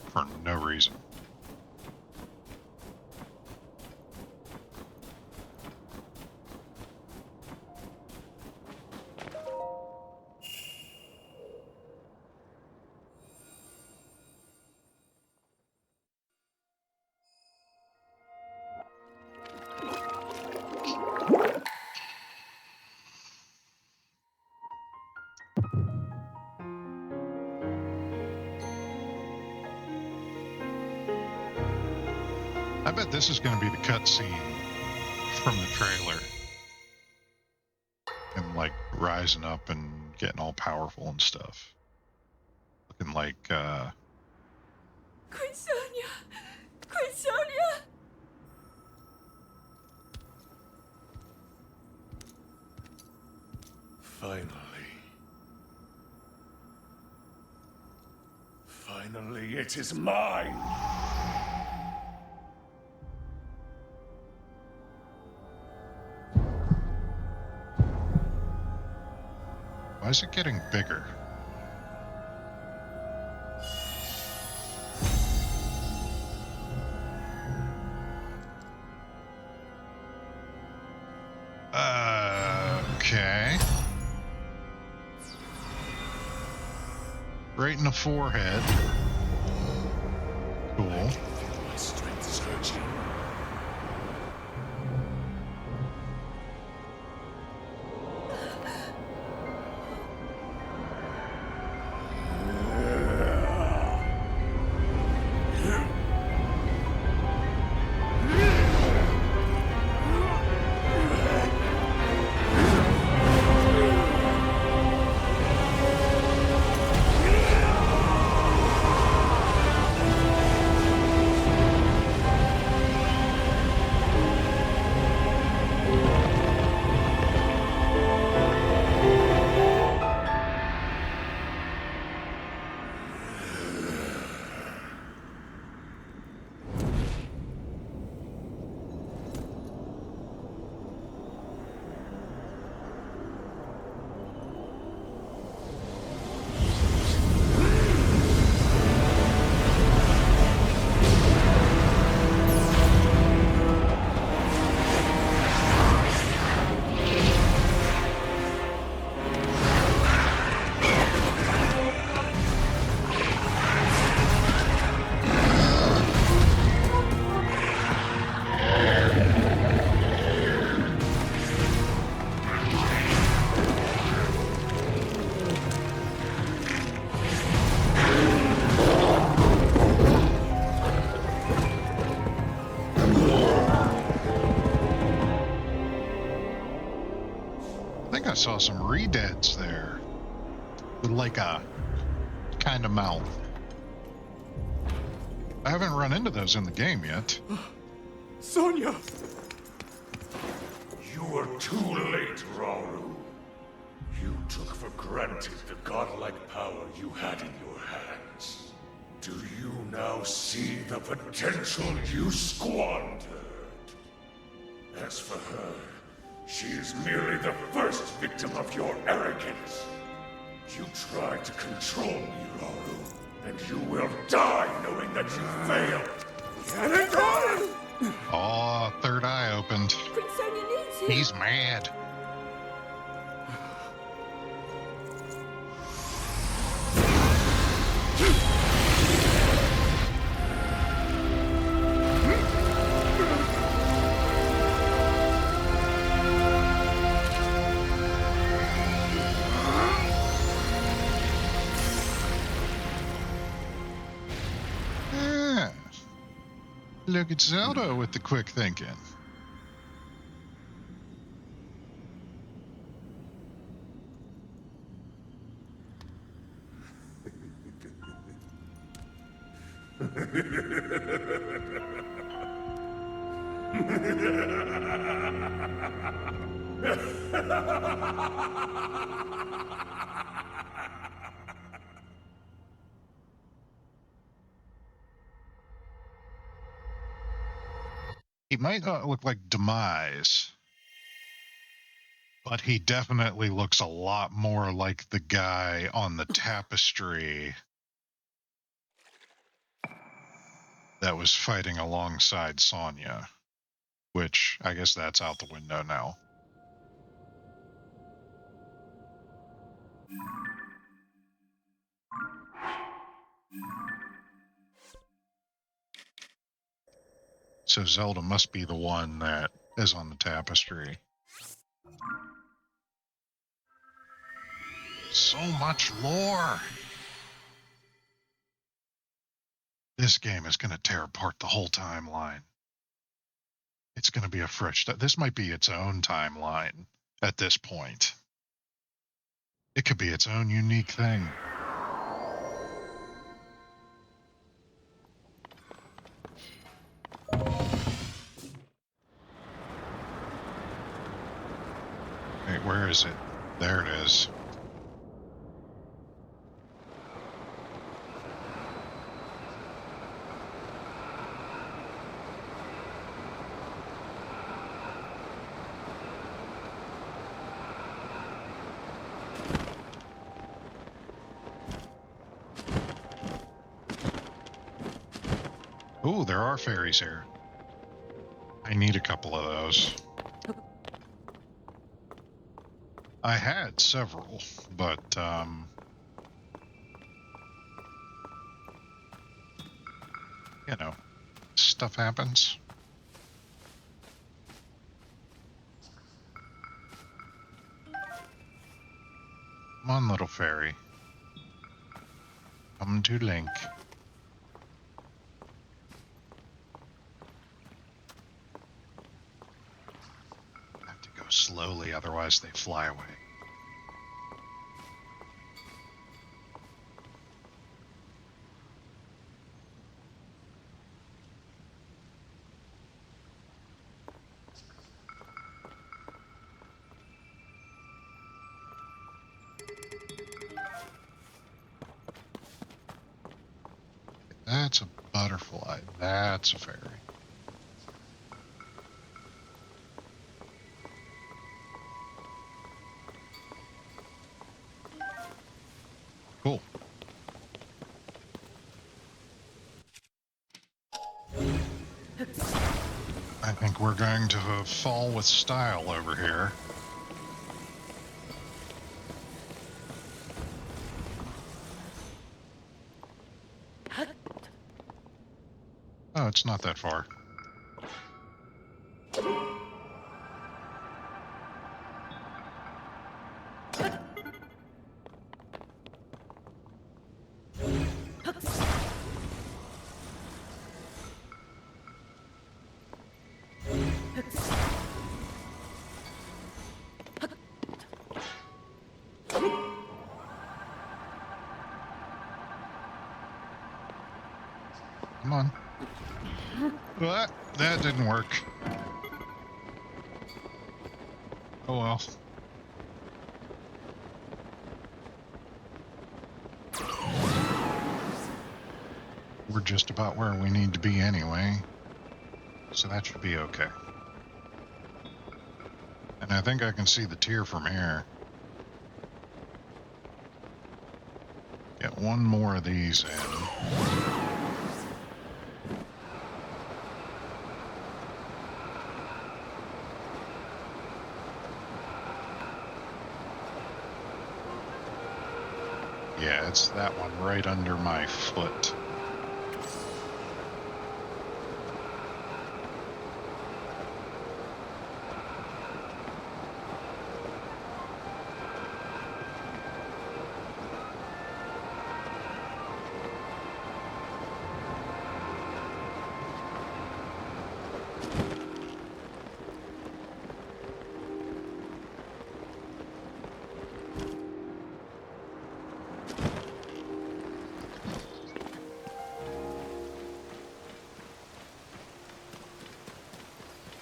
for no reason. I bet this is going to be the cutscene from the trailer. Him, like, rising up and getting all powerful and stuff. Looking like, Queen Sonia! Queen Sonia! Finally, it is mine! why is it getting bigger? Okay. Right in the forehead. Cool. My strength surging. saw some re-deads there with like a kind of mouth. I haven't run into those in the game yet. Sonia! You were too late, Rauru. You took for granted the godlike power you had in your hands. Do you now see the potential you squandered? As for her, she is merely the first victim of your arrogance. You tried to control me, Rauru, and you will die knowing that you failed. Get it done! Oh, third eye opened. Prince Sonia needs you. He's mad. Ah, look at Zelda with the quick thinking. He might not look like Demise, but he definitely looks a lot more like the guy on the tapestry that was fighting alongside Sonya, which I guess that's out the window now. So Zelda must be the one that is on the tapestry. So much lore! This game is going to tear apart the whole timeline. It's going to be a fresh... This might be its own timeline at this point. It could be its own unique thing. Wait, where is it? There it is. Ooh, there are fairies here. I need a couple of those. I had several, but, you know, stuff happens. Come on, little fairy. Come to Link. Slowly, otherwise they fly away. That's a butterfly. That's a fairy. Cool. I think we're going to fall with style over here. Oh, it's not that far. Come on. What? That didn't work. Oh well. We're just about where we need to be anyway, so that should be okay. And I think I can see the tier from here. Get one more of these in. Yeah, it's that one right under my foot.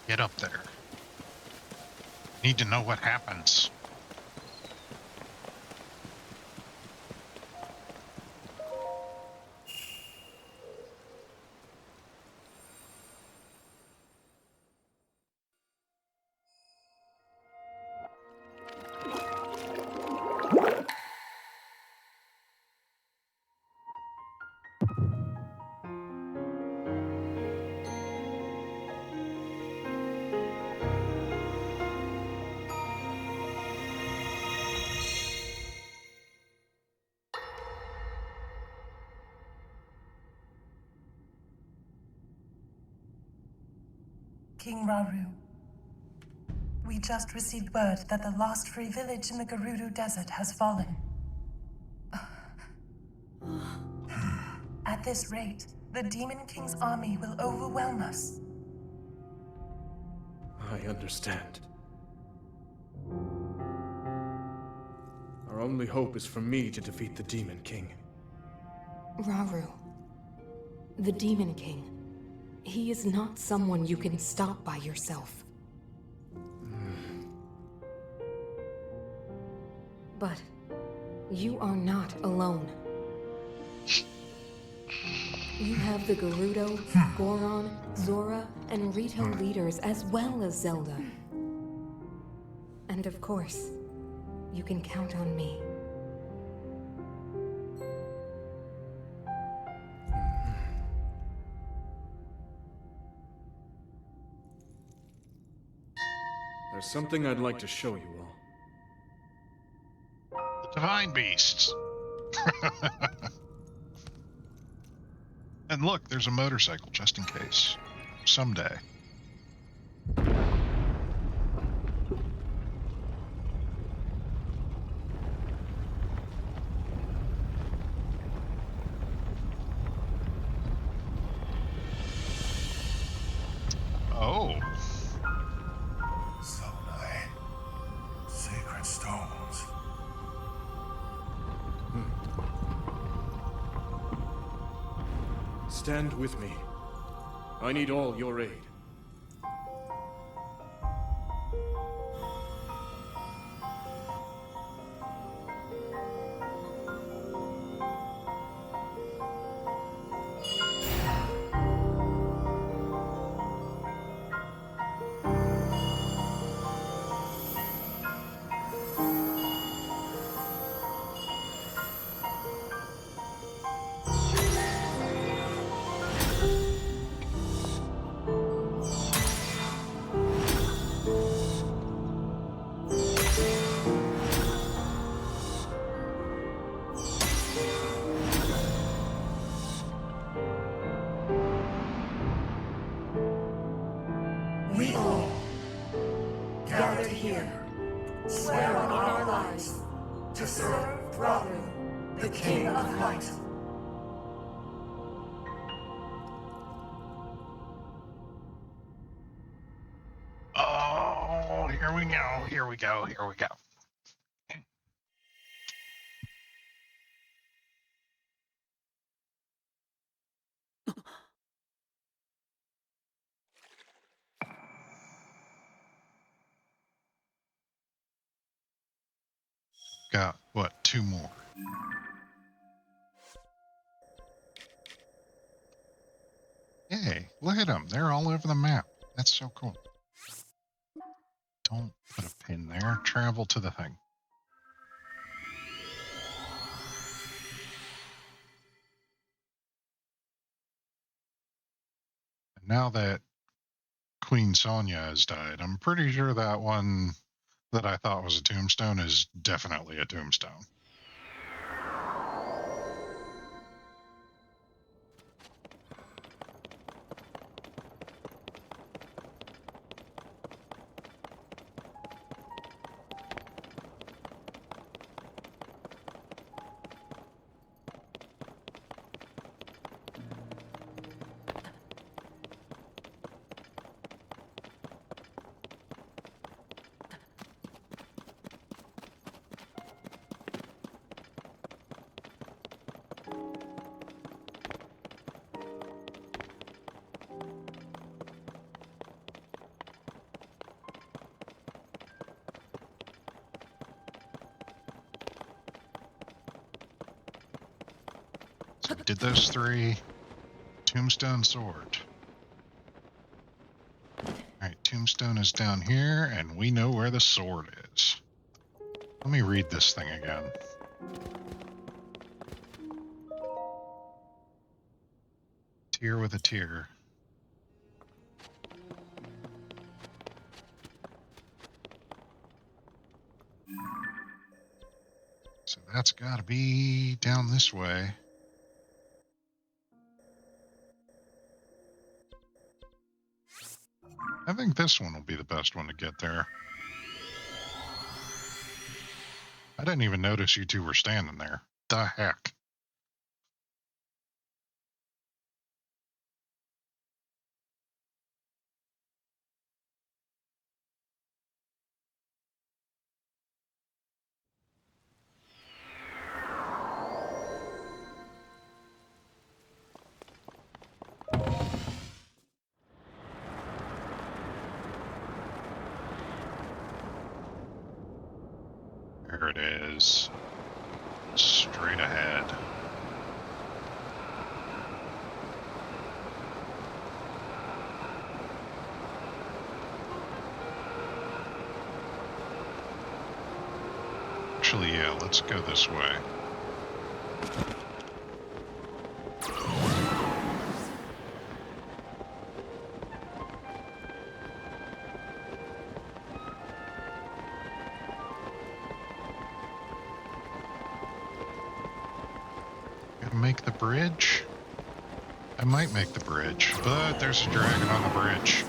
Get up there. Need to know what happens. King Rauru, we just received word that the last free village in the Gerudo Desert has fallen. At this rate, the Demon King's army will overwhelm us. I understand. Our only hope is for me to defeat the Demon King. Rauru, the Demon King. He is not someone you can stop by yourself. But you are not alone. You have the Gerudo, Goron, Zora, and Rito leaders as well as Zelda. And of course, you can count on me. There's something I'd like to show you all. The Divine Beasts. And look, there's a motorcycle just in case. Someday. Oh. Zonai. Sacred stones. Stand with me. I need all your aid. We all, gathered here, swear on our lives to serve Rauru, the King of Light. Oh, here we go. Here we go. Here we go. Got, what, 2 more? Hey, look at them. They're all over the map. That's so cool. Don't put a pin there. Travel to the thing. And now that Queen Sonya has died, I'm pretty sure that one that I thought was a tombstone is definitely a tombstone. So we did those 3. Tombstone sword. Alright, tombstone is down here, and we know where the sword is. Let me read this thing again. Tear with a tear. So that's got to be down this way. I think this one will be the best one to get there. I didn't even notice you two were standing there. The heck? There it is. Straight ahead. Actually, yeah, let's go this way. Gonna make the bridge? I might make the bridge, but there's a dragon on the bridge.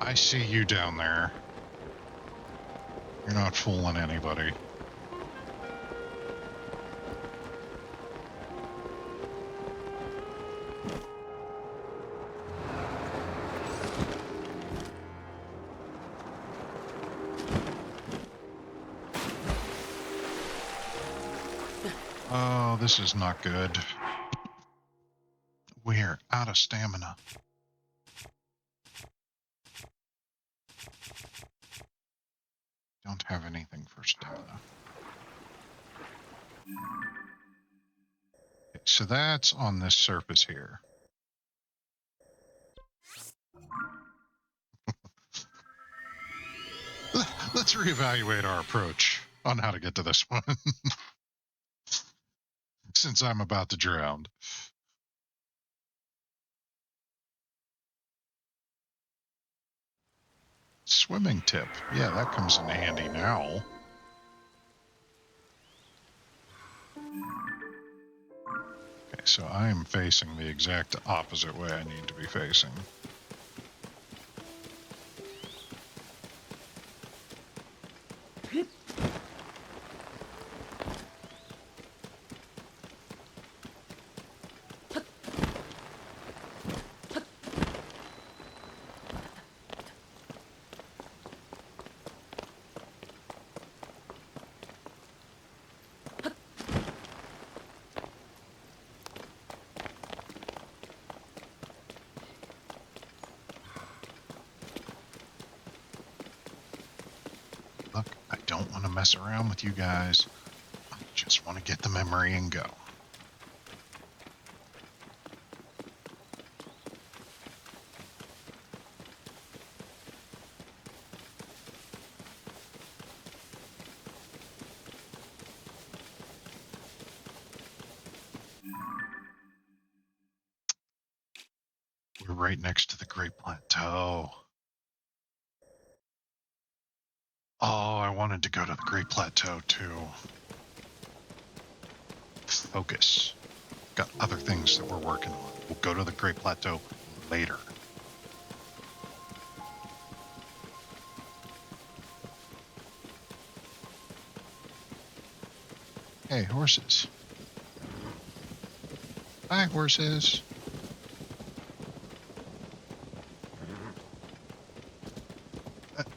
I see you down there. You're not fooling anybody. Oh, this is not good. We're out of stamina. Don't have anything for stamina. Okay, so that's on this surface here. Let's reevaluate our approach on how to get to this one. Since I'm about to drown. Swimming tip. Yeah, that comes in handy now. Okay, so I am facing the exact opposite way I need to be facing. mess around with you guys. I just want to get the memory and go. We're right next to the Great Plateau. Oh, I wanted to go to the Great Plateau too. Focus. Got other things that we're working on. We'll go to the Great Plateau later. Hey, horses. Hi, horses.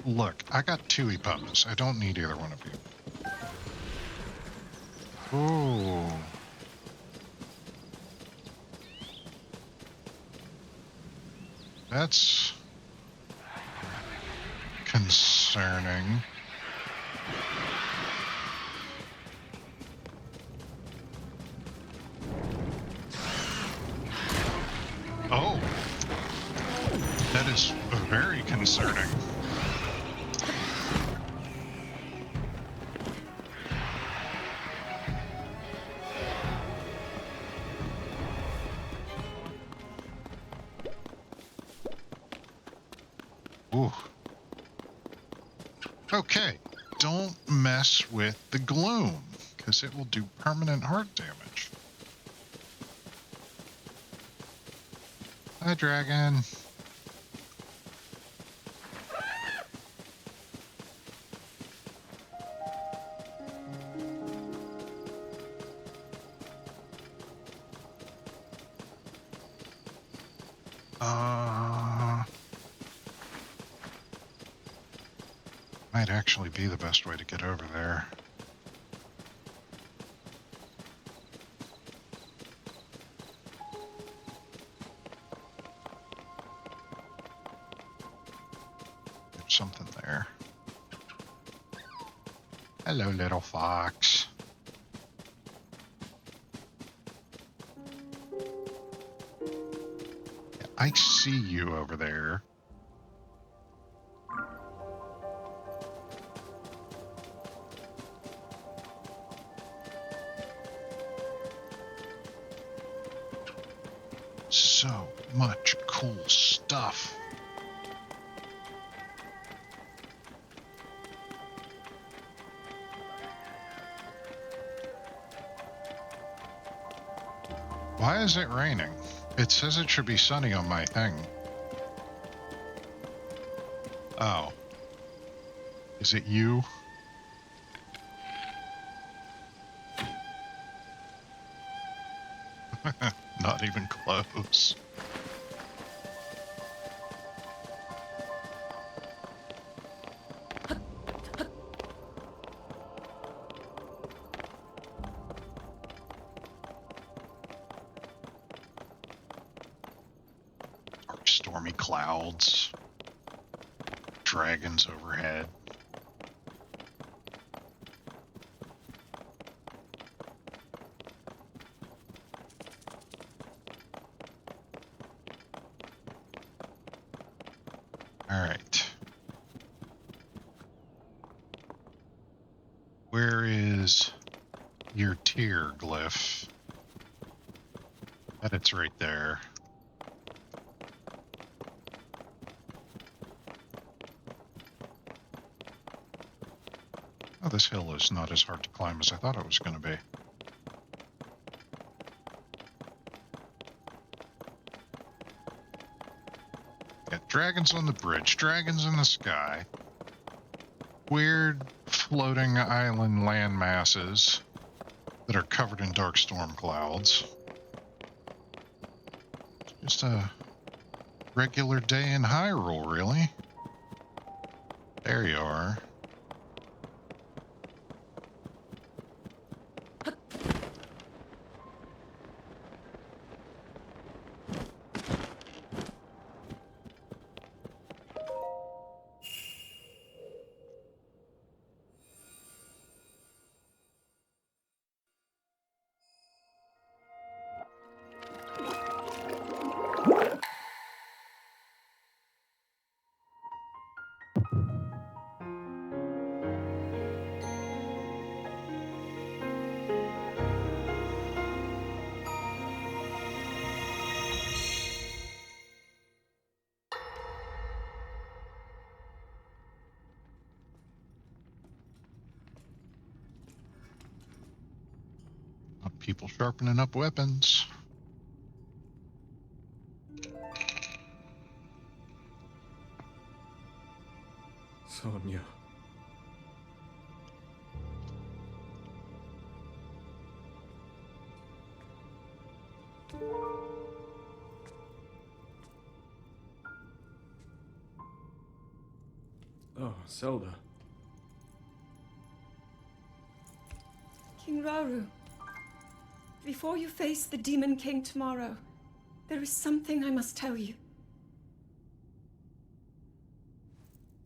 Look, I got two epums. I don't need either one of you. Ooh. That's concerning. Oh. That is very concerning. Ooh. Okay, don't mess with the gloom, because it will do permanent heart damage. Hi, dragon. Might actually be the best way to get over there. There's something there. Hello, little fox. Yeah, I see you over there. So much cool stuff. Why is it raining? It says it should be sunny on my thing. Oh. Is it you? Not even close. Dark stormy clouds. Dragons overhead. All right. Where is your tier glyph? Bet it's right there. Oh, this hill is not as hard to climb as I thought it was going to be. Yeah, dragons on the bridge, dragons in the sky. Weird floating island land masses that are covered in dark storm clouds. Just a regular day in Hyrule, really. There you are. People sharpening up weapons. Sonia. Oh, Zelda. King Rauru, before you face the Demon King tomorrow, there is something I must tell you.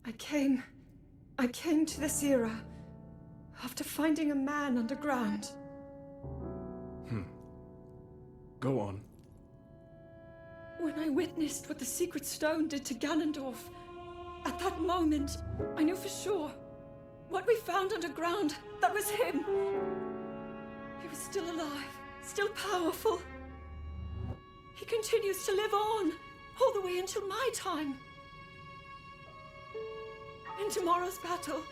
I came to this era after finding a man underground. Go on. When I witnessed what the Secret Stone did to Ganondorf, at that moment, I knew for sure what we found underground, that was him. He was still alive, still powerful. He continues to live on, all the way until my time. In tomorrow's battle,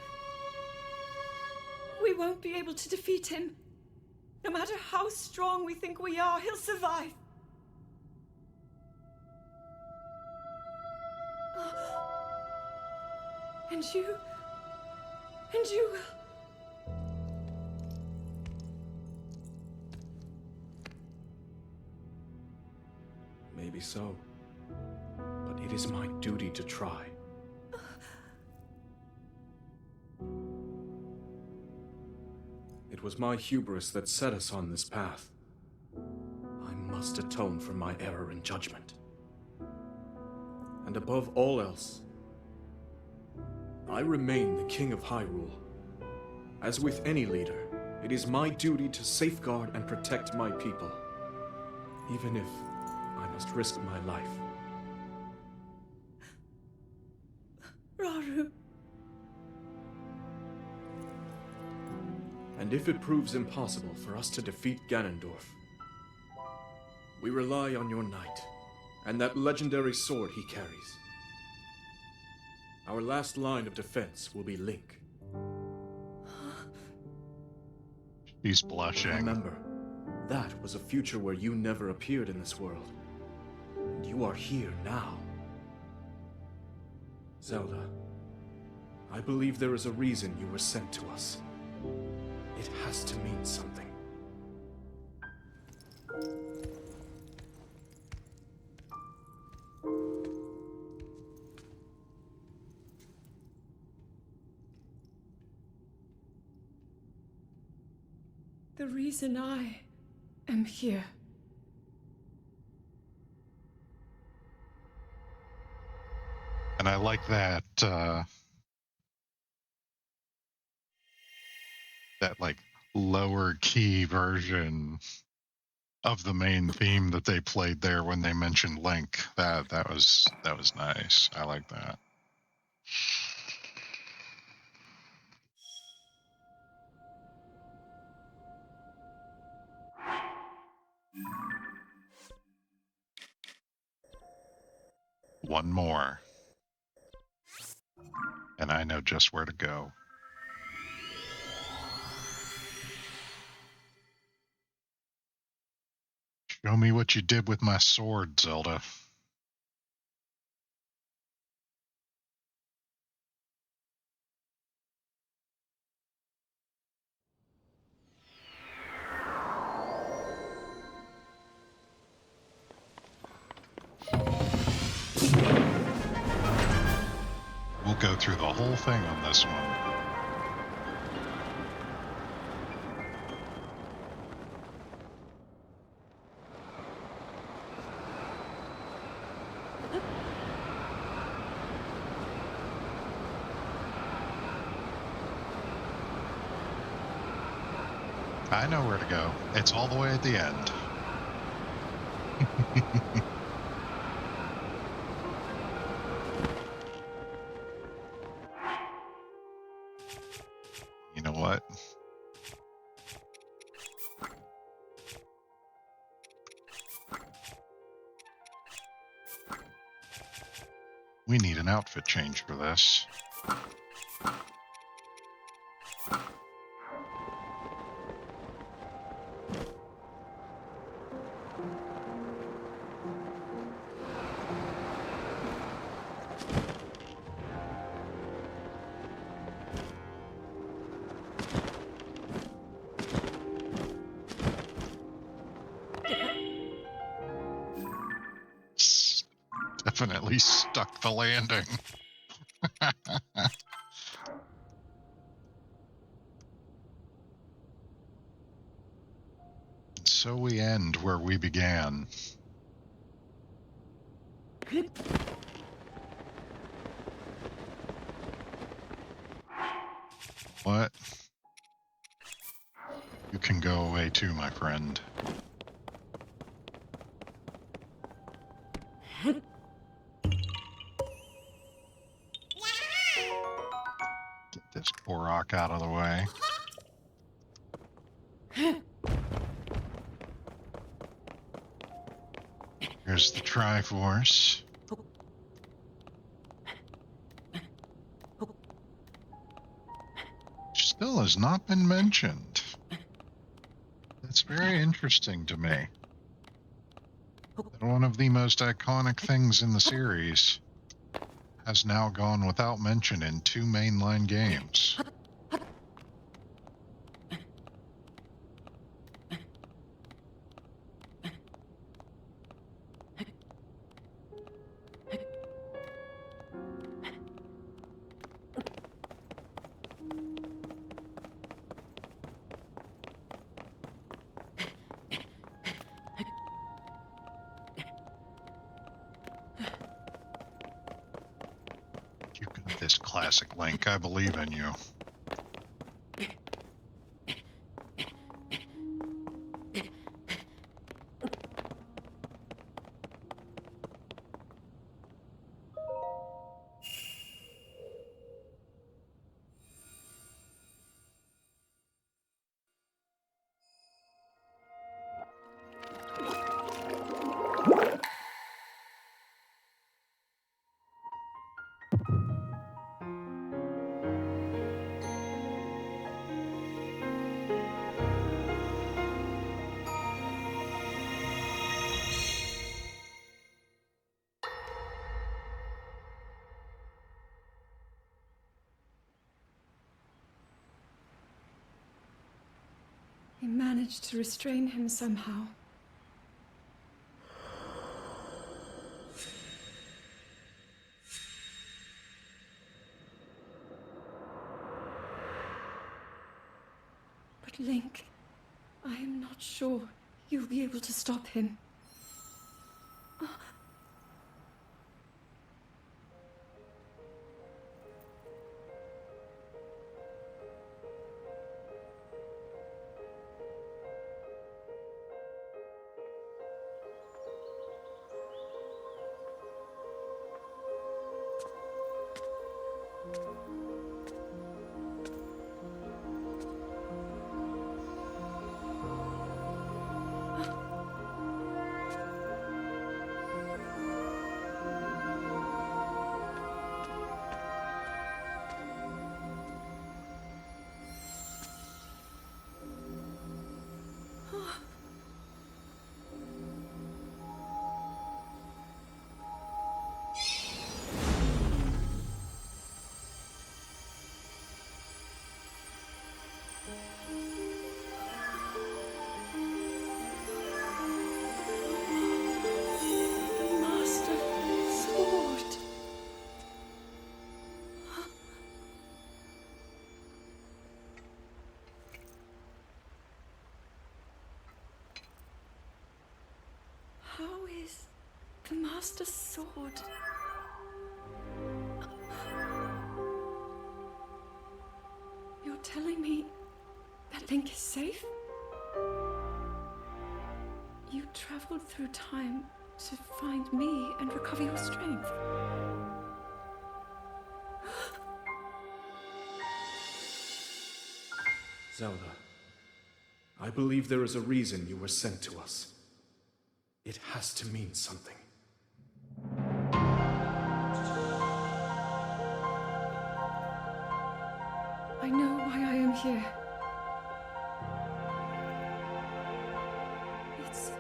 we won't be able to defeat him. No matter how strong we think we are, he'll survive. And you will. Maybe so. But it is my duty to try. It was my hubris that set us on this path. I must atone for my error in judgment. And above all else, I remain the King of Hyrule. As with any leader, it is my duty to safeguard and protect my people, even if I must risk my life. Rauru. And if it proves impossible for us to defeat Ganondorf, we rely on your knight and that legendary sword he carries. Our last line of defense will be Link. He's blushing. Remember, that was a future where you never appeared in this world. And you are here now. Zelda, I believe there is a reason you were sent to us. It has to mean something. The reason I am here. And I like that, that like lower key version of the main theme that they played there when they mentioned Link. That was nice. I like that. One more. And I know just where to go. Show me what you did with my sword, Zelda. We'll go through the whole thing on this one. I know where to go. It's all the way at the end. You know what? We need an outfit change for this. definitely stuck the landing. So we end where we began. What? You can go away too, my friend. Get this Korok out of the way. Here's the Triforce. Still has not been mentioned. That's very interesting to me. That one of the most iconic things in the series has now gone without mention in 2 mainline games. You got this, classic Link. I believe in you. I managed to restrain him somehow. But Link, I am not sure you'll be able to stop him. How is the Master Sword? You're telling me that Link is safe? You traveled through time to find me and recover your strength. Zelda, I believe there is a reason you were sent to us. It has to mean something. I know why I am here. It's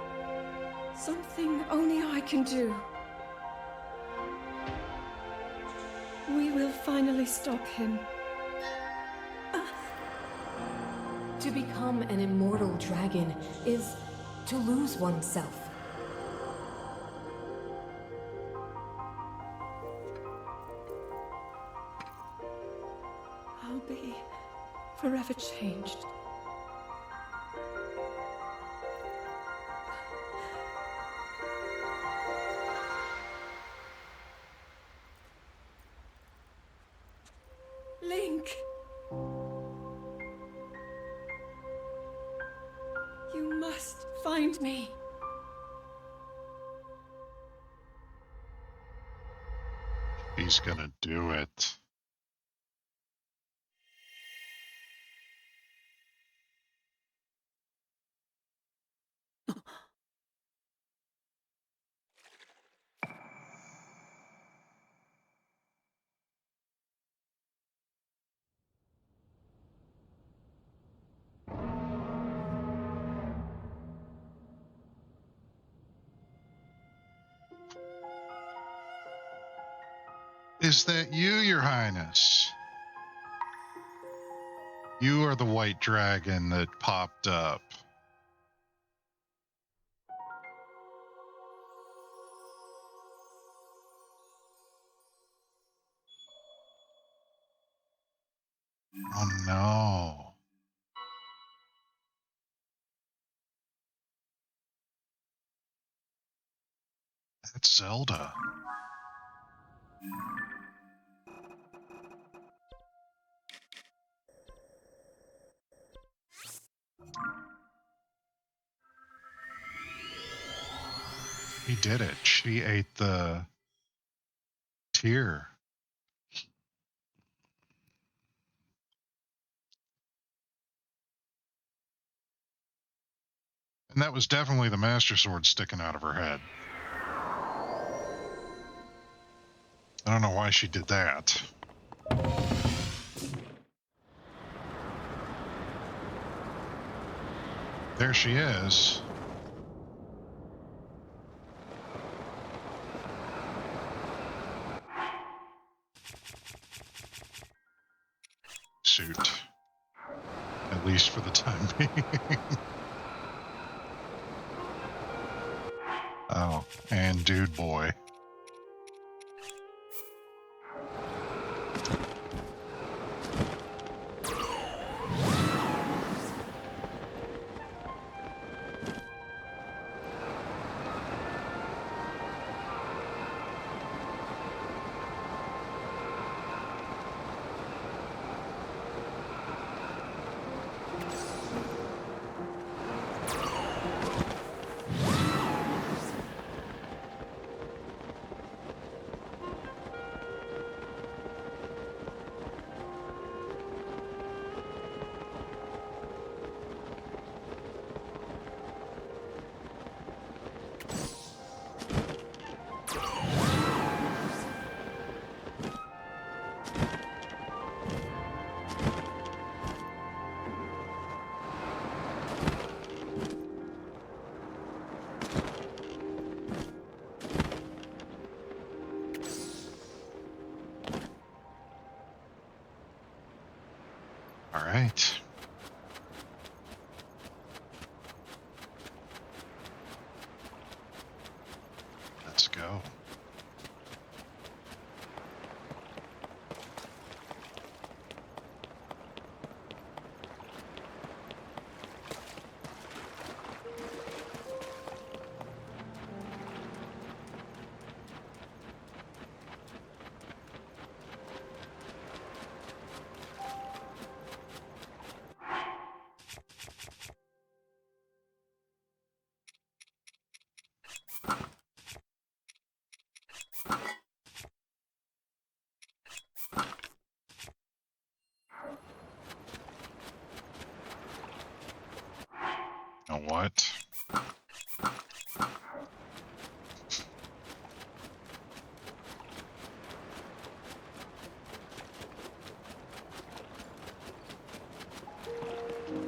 something only I can do. We will finally stop him. To become an immortal dragon is to lose oneself. will be forever changed. Link! You must find me. He's gonna do it. Is that you, Your Highness? You are the white dragon that popped up. Oh no. That's Zelda. He did it. She ate the tear. And that was definitely the Master Sword sticking out of her head. I don't know why she did that. There she is. Suit. At least for the time being. Oh, and Dude Boy. All right. Let's go. You know what?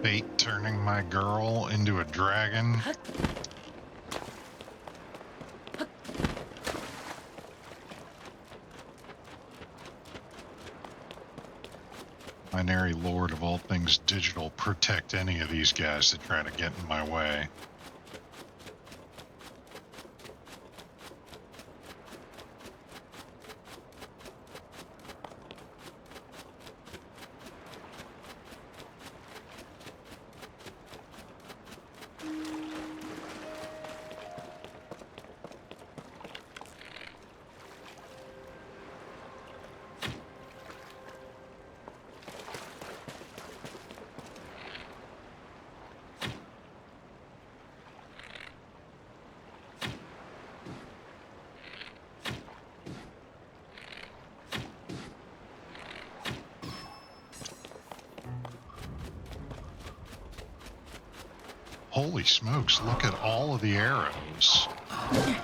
Fate turning my girl into a dragon. Binary Lord of all things digital, protect any of these guys that try to get in my way. Holy smokes, look at all of the arrows. I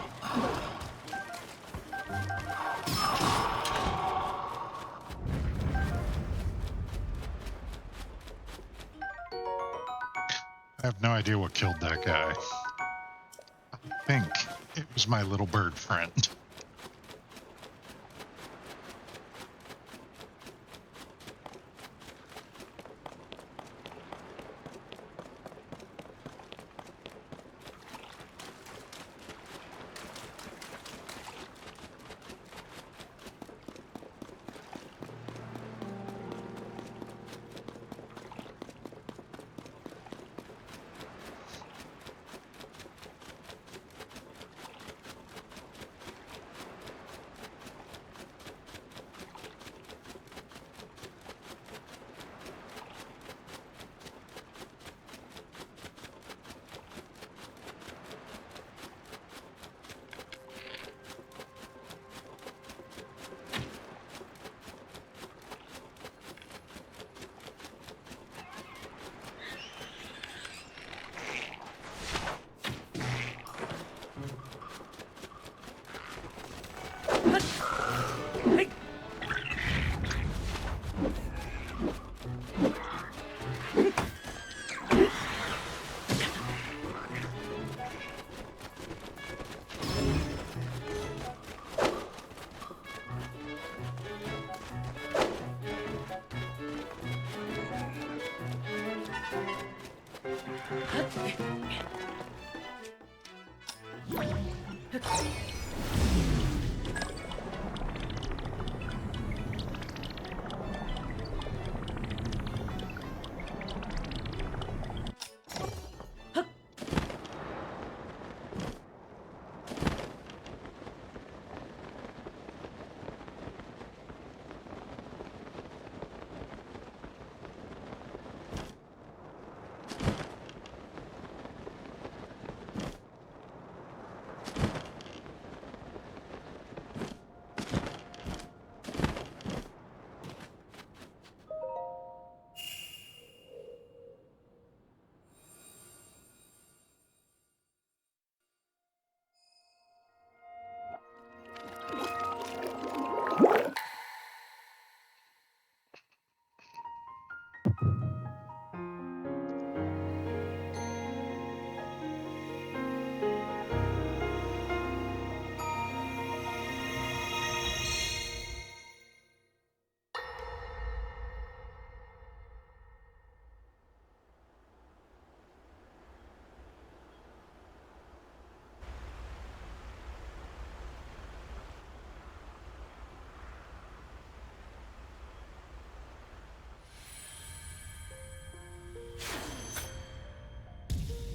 have no idea what killed that guy. I think it was my little bird friend.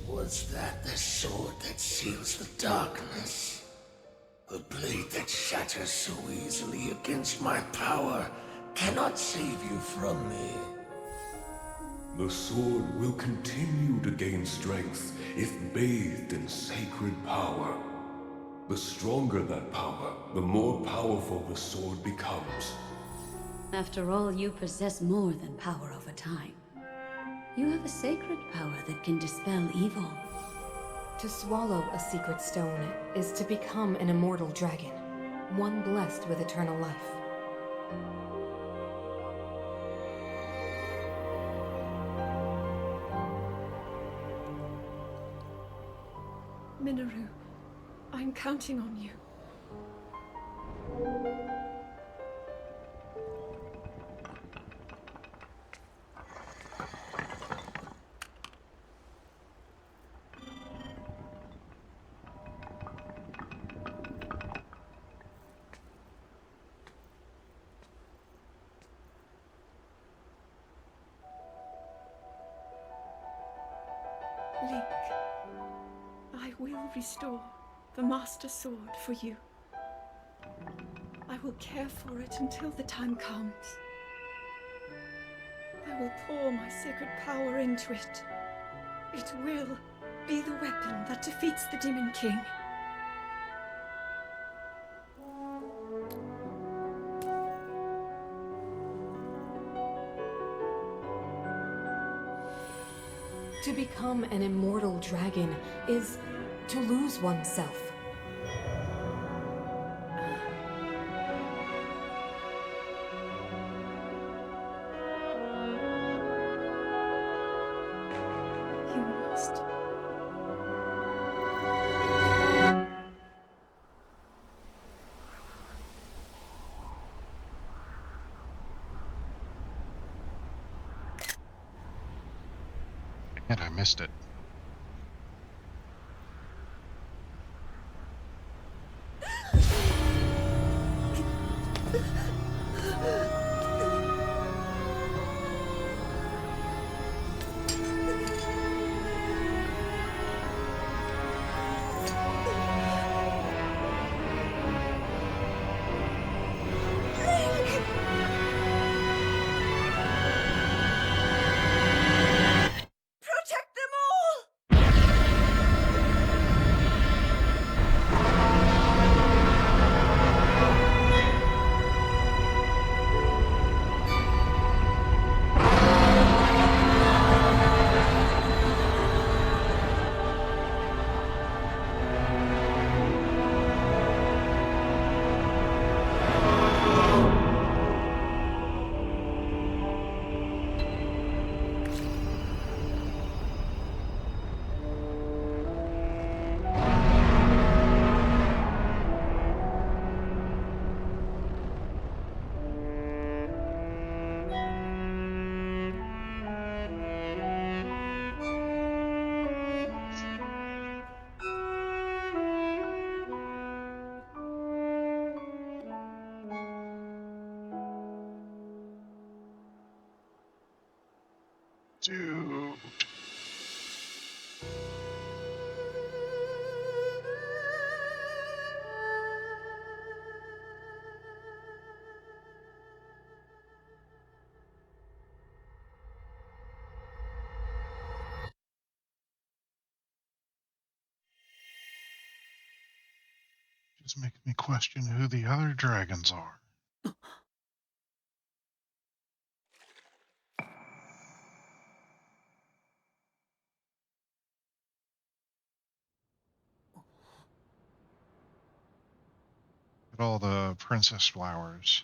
Was that the sword that seals the darkness? A blade that shatters so easily against my power cannot save you from me. The sword will continue to gain strength if bathed in sacred power. The stronger that power, the more powerful the sword becomes. After all, you possess more than power over time. You have a sacred power that can dispel evil. To swallow a secret stone is to become an immortal dragon, one blessed with eternal life. Minoru, I'm counting on you. Link, I will restore the Master Sword for you. I will care for it until the time comes. I will pour my sacred power into it. It will be the weapon that defeats the Demon King. To become an immortal dragon is to lose oneself. You must. And I missed it. Protect them all! Dude. Just makes me question who the other dragons are. Look at all the princess flowers.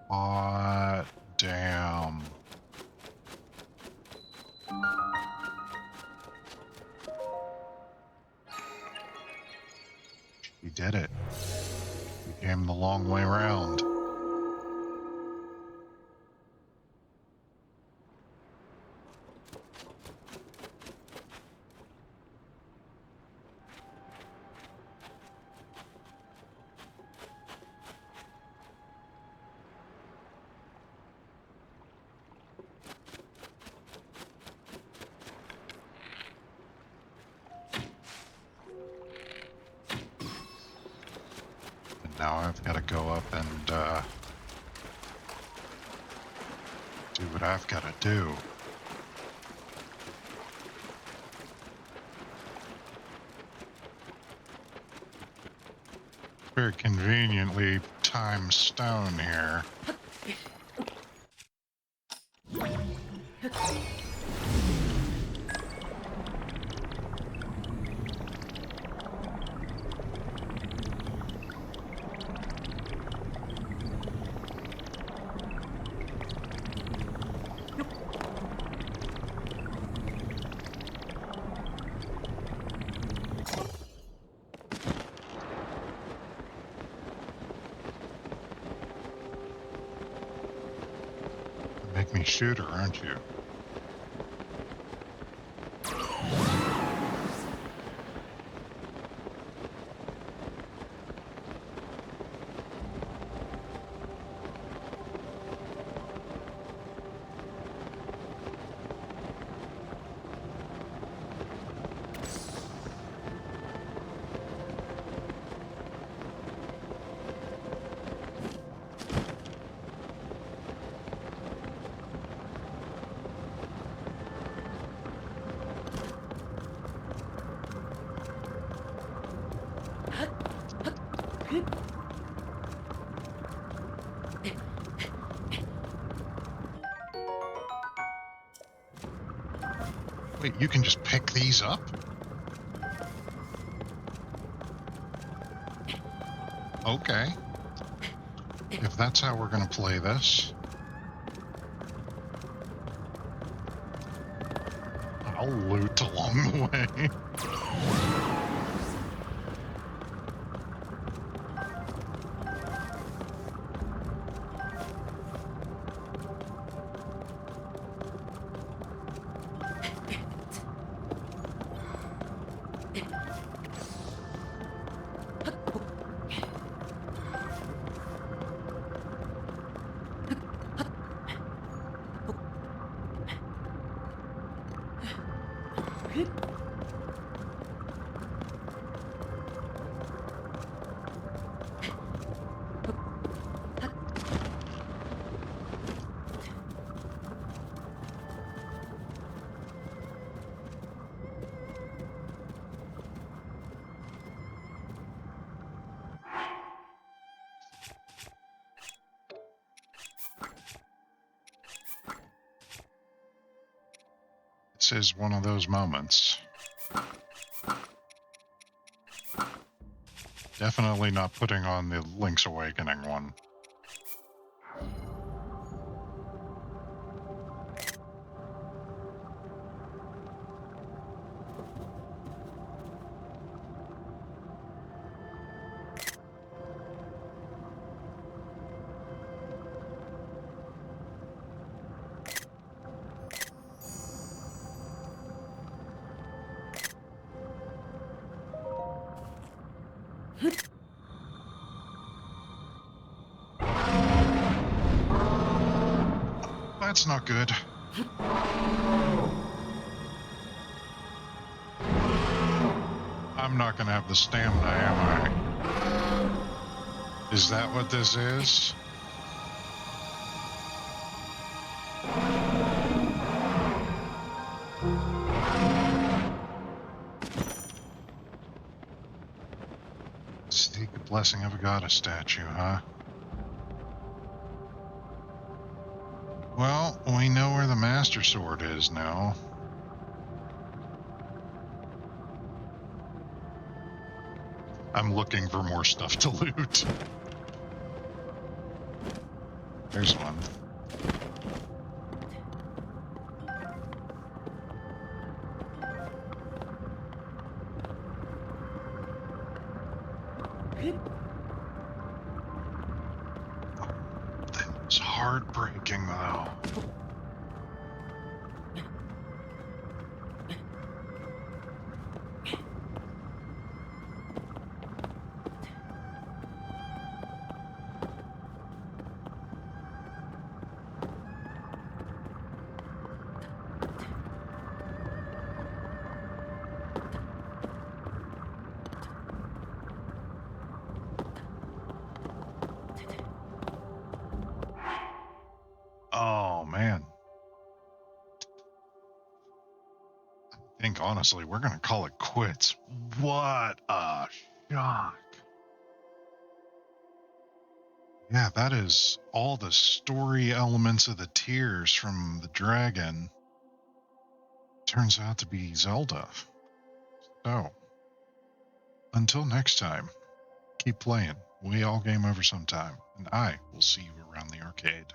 Hot damn. He did it. He came the long way round. Now I've got to go up and do what I've got to do. Very conveniently timed stone here. Make me shoot her, aren't you? Wait, you can just pick these up? Okay. If that's how we're going to play this, I'll loot along the way. This is one of those moments. Definitely not putting on the Link's Awakening one. That's not good. I'm not gonna have the stamina, am I? Is that what this is? Seek the blessing of a goddess statue, huh? Well, we know where the Master Sword is now. I'm looking for more stuff to loot. There's one. It's heartbreaking, though. Oh, man. I think, honestly, we're going to call it quits. What a shock. Yeah, that is all the story elements of the tears from the dragon. Turns out to be Zelda. So, until next time, keep playing. We all game over sometime, and I will see you around the arcade.